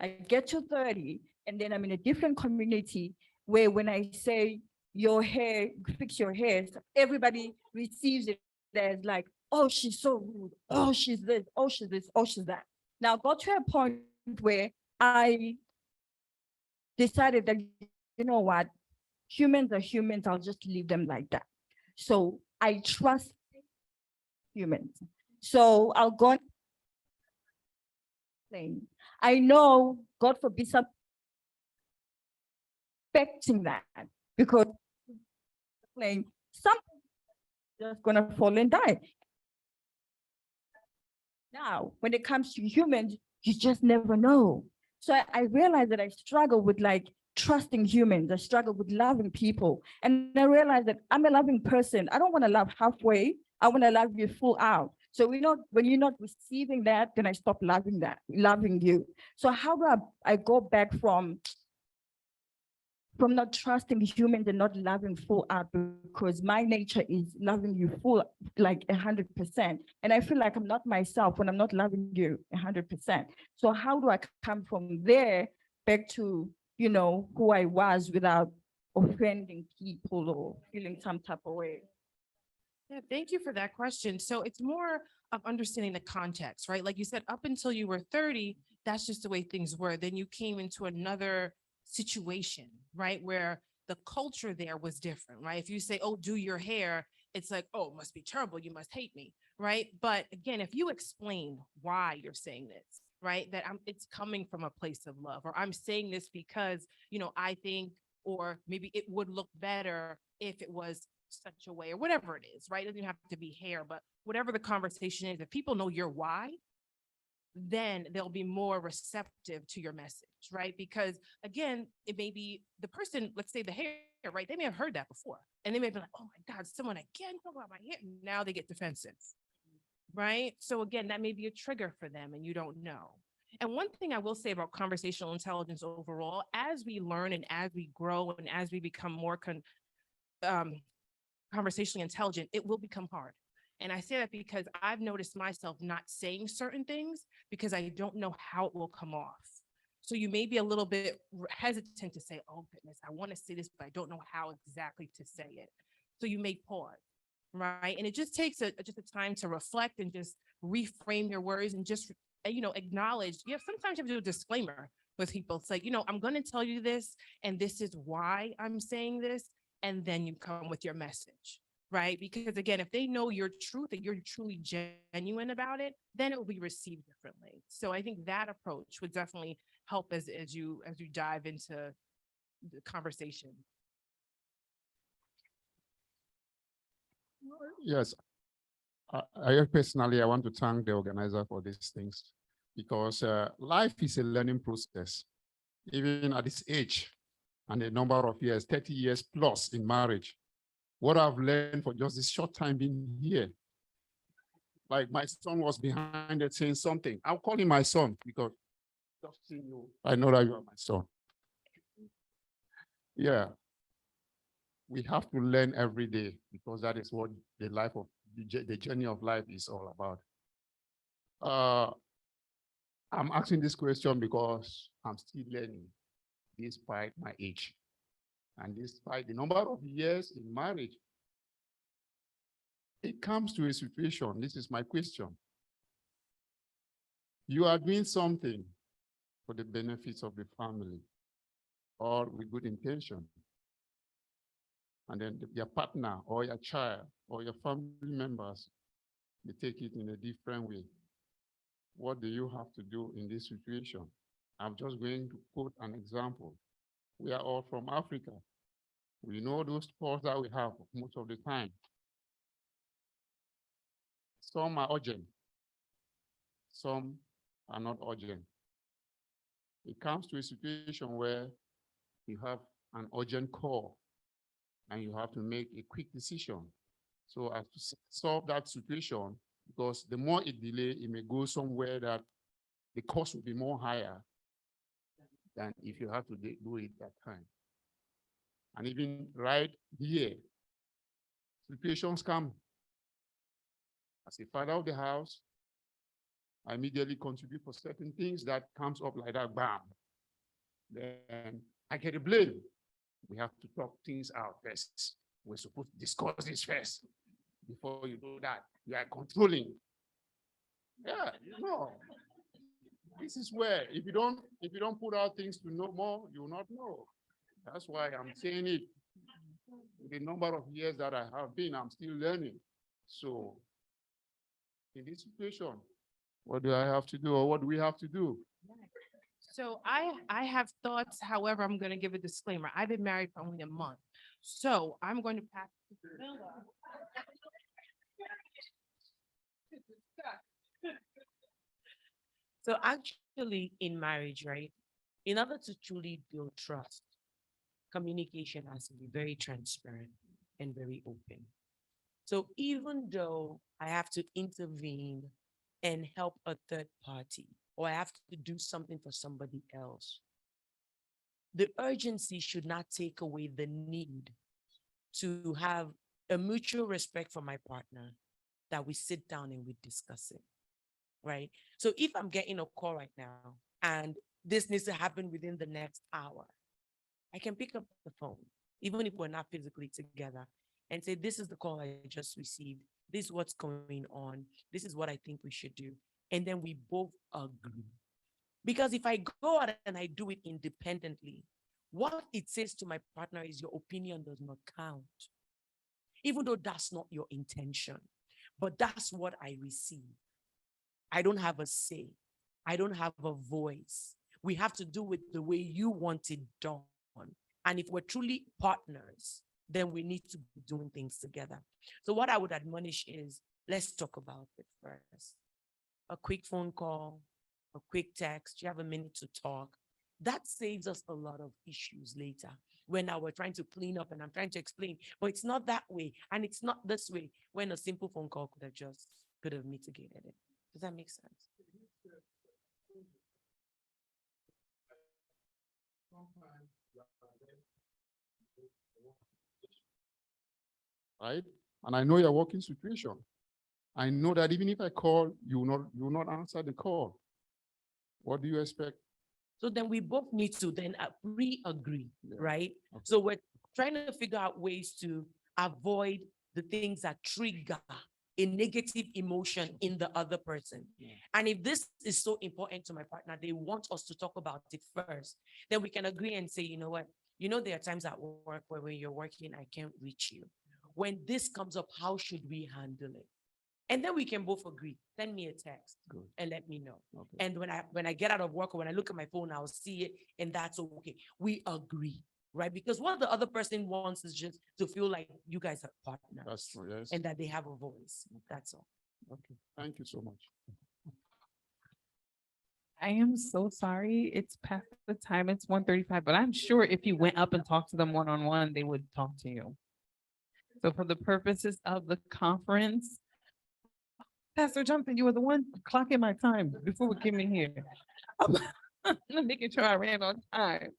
I get to 30, and then I'm in a different community where when I say your hair, fix your hair, so everybody receives it as like, oh, she's so rude. Oh, she's this. Oh, she's this. Oh, she's that. Now, got to a point where I decided that, you know what, humans are humans. I'll just leave them like that. So I trust humans. So I'll go and I know, God forbid, some expecting that because playing something just gonna fall and die. Now, when it comes to humans, You just never know. So I realized that I struggle with like trusting humans. I struggle with loving people. And I realized that I'm a loving person. I don't want to love halfway. I want to love you full out. So when you're not receiving that, then I stop loving you. So how do I go back from not trusting humans and not loving full out, because my nature is loving you full, like 100%. And I feel like I'm not myself when I'm not loving you 100%. So how do I come from there back to, who I was without offending people or feeling some type of way? Yeah, thank you for that question. So it's more of understanding the context, right? Like you said, up until you were 30, that's just the way things were. Then you came into another situation, right? Where the culture there was different, right? If you say, oh, do your hair, it's like, oh, it must be terrible. You must hate me, right? But again, if you explain why you're saying this, right? That it's coming from a place of love, or I'm saying this because, I think, or maybe it would look better if it was such a way, or whatever it is, right? It doesn't have to be hair, but whatever the conversation is, if people know your why, then they'll be more receptive to your message, right? Because again, it may be the person, let's say the hair, right? They may have heard that before, and they may be like, oh my God, someone again talk about my hair. Now they get defensive, right? So again, that may be a trigger for them and you don't know. And one thing I will say about conversational intelligence overall, as we learn and as we grow and as we become more conversationally intelligent, it will become hard. And I say that because I've noticed myself not saying certain things because I don't know how it will come off. So you may be a little bit hesitant to say, oh goodness, I want to say this, but I don't know how exactly to say it. So you may pause, right? And it just takes just a time to reflect and just reframe your words and just, acknowledge, sometimes you have to do a disclaimer with people. It's like, I'm going to tell you this, and this is why I'm saying this. And then you come with your message, right? Because again, if they know your truth, that you're truly genuine about it, then it will be received differently. So I think that approach would definitely help as you dive into the conversation. Yes, I personally, I want to thank the organizer for these things, because life is a learning process. Even at this age and a number of years, 30 years plus in marriage, what I've learned for just this short time being here. Like my son was behind it saying something. I'll call him my son because just seeing you, I know that you are my son. Yeah. We have to learn every day, because that is what the journey of life is all about. I'm asking this question because I'm still learning despite my age and despite the number of years in marriage. It comes to a situation, this is my question. You are doing something for the benefits of the family or with good intention. And then your partner or your child or your family members, they take it in a different way. What do you have to do in this situation? I'm just going to quote an example. We are all from Africa. We know those sports that we have most of the time. Some are urgent. Some are not urgent. It comes to a situation where you have an urgent call and you have to make a quick decision. So as to solve that situation, because the more it delay, it may go somewhere that the cost will be more higher than if you have to do it that time. And even right here, situations come. As a father of the house, I immediately contribute for certain things that comes up like that, bam. Then I get a blame. We have to talk things out first. We're supposed to discuss this first. Before you do that, you are controlling. Yeah, this is where if you don't put out things to know more, you will not know. That's why I'm saying it. The number of years that I have been, I'm still learning. So in this situation, what do I have to do, or what do we have to do? So I have thoughts. However, I'm going to give a disclaimer. I've been married for only a month. So I'm going to pass it to Camilla. So especially in marriage, right? In order to truly build trust, communication has to be very transparent and very open. So even though I have to intervene and help a third party, or I have to do something for somebody else, the urgency should not take away the need to have a mutual respect for my partner, that we sit down and we discuss it, right? So if I'm getting a call right now and this needs to happen within the next hour, I can pick up the phone, even if we're not physically together, and say, this is the call I just received. This is what's going on. This is what I think we should do. And then we both agree. Because if I go out and I do it independently, what it says to my partner is your opinion does not count. Even though that's not your intention, but that's what I receive. I don't have a say. I don't have a voice. We have to do it the way you want it done. And if we're truly partners, then we need to be doing things together. So what I would admonish is, let's talk about it first. A quick phone call, a quick text, you have a minute to talk. That saves us a lot of issues later when now we're trying to clean up and I'm trying to explain, but it's not that way. And it's not this way when a simple phone call could have mitigated it. Does that make sense? Right? And I know your working situation. I know that even if I call, you will not answer the call. What do you expect? So then we both need to then pre-agree, Yeah. right? Okay. So we're trying to figure out ways to avoid the things that trigger a negative emotion in the other person. Yeah. And if this is so important to my partner, they want us to talk about it first, then we can agree and say, you know what? You know, there are times at work where when you're working, I can't reach you. When this comes up, how should we handle it? And then we can both agree. Send me a text. Good. And let me know. Okay. And when I get out of work or when I look at my phone, I'll see it, and that's okay. We agree, right? Because what the other person wants is just to feel like you guys are partners. That's true, yes. And that they have a voice. That's all. Okay. Thank you so much. I am so sorry. It's past the time. It's 1:35, but I'm sure if you went up and talked to them one-on-one, they would talk to you. So for the purposes of the conference, Pastor Jonathan, you were the one clocking my time before we came in here. I'm making sure I ran on time.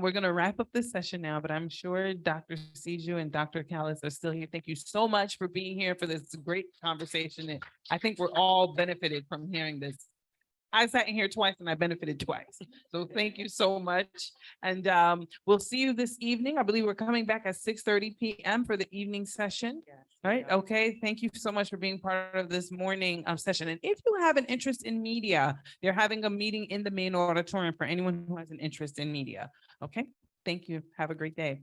We're gonna wrap up this session now, but I'm sure Dr. Siju and Dr. Callis are still here. Thank you so much for being here for this great conversation. And I think we're all benefited from hearing this. I sat in here twice and I benefited twice. So thank you so much. And we'll see you this evening. I believe we're coming back at 6:30 p.m. for the evening session. Yes. All right. Okay. Thank you so much for being part of this morning session. And if you have an interest in media, they're having a meeting in the main auditorium for anyone who has an interest in media. Okay. Thank you. Have a great day.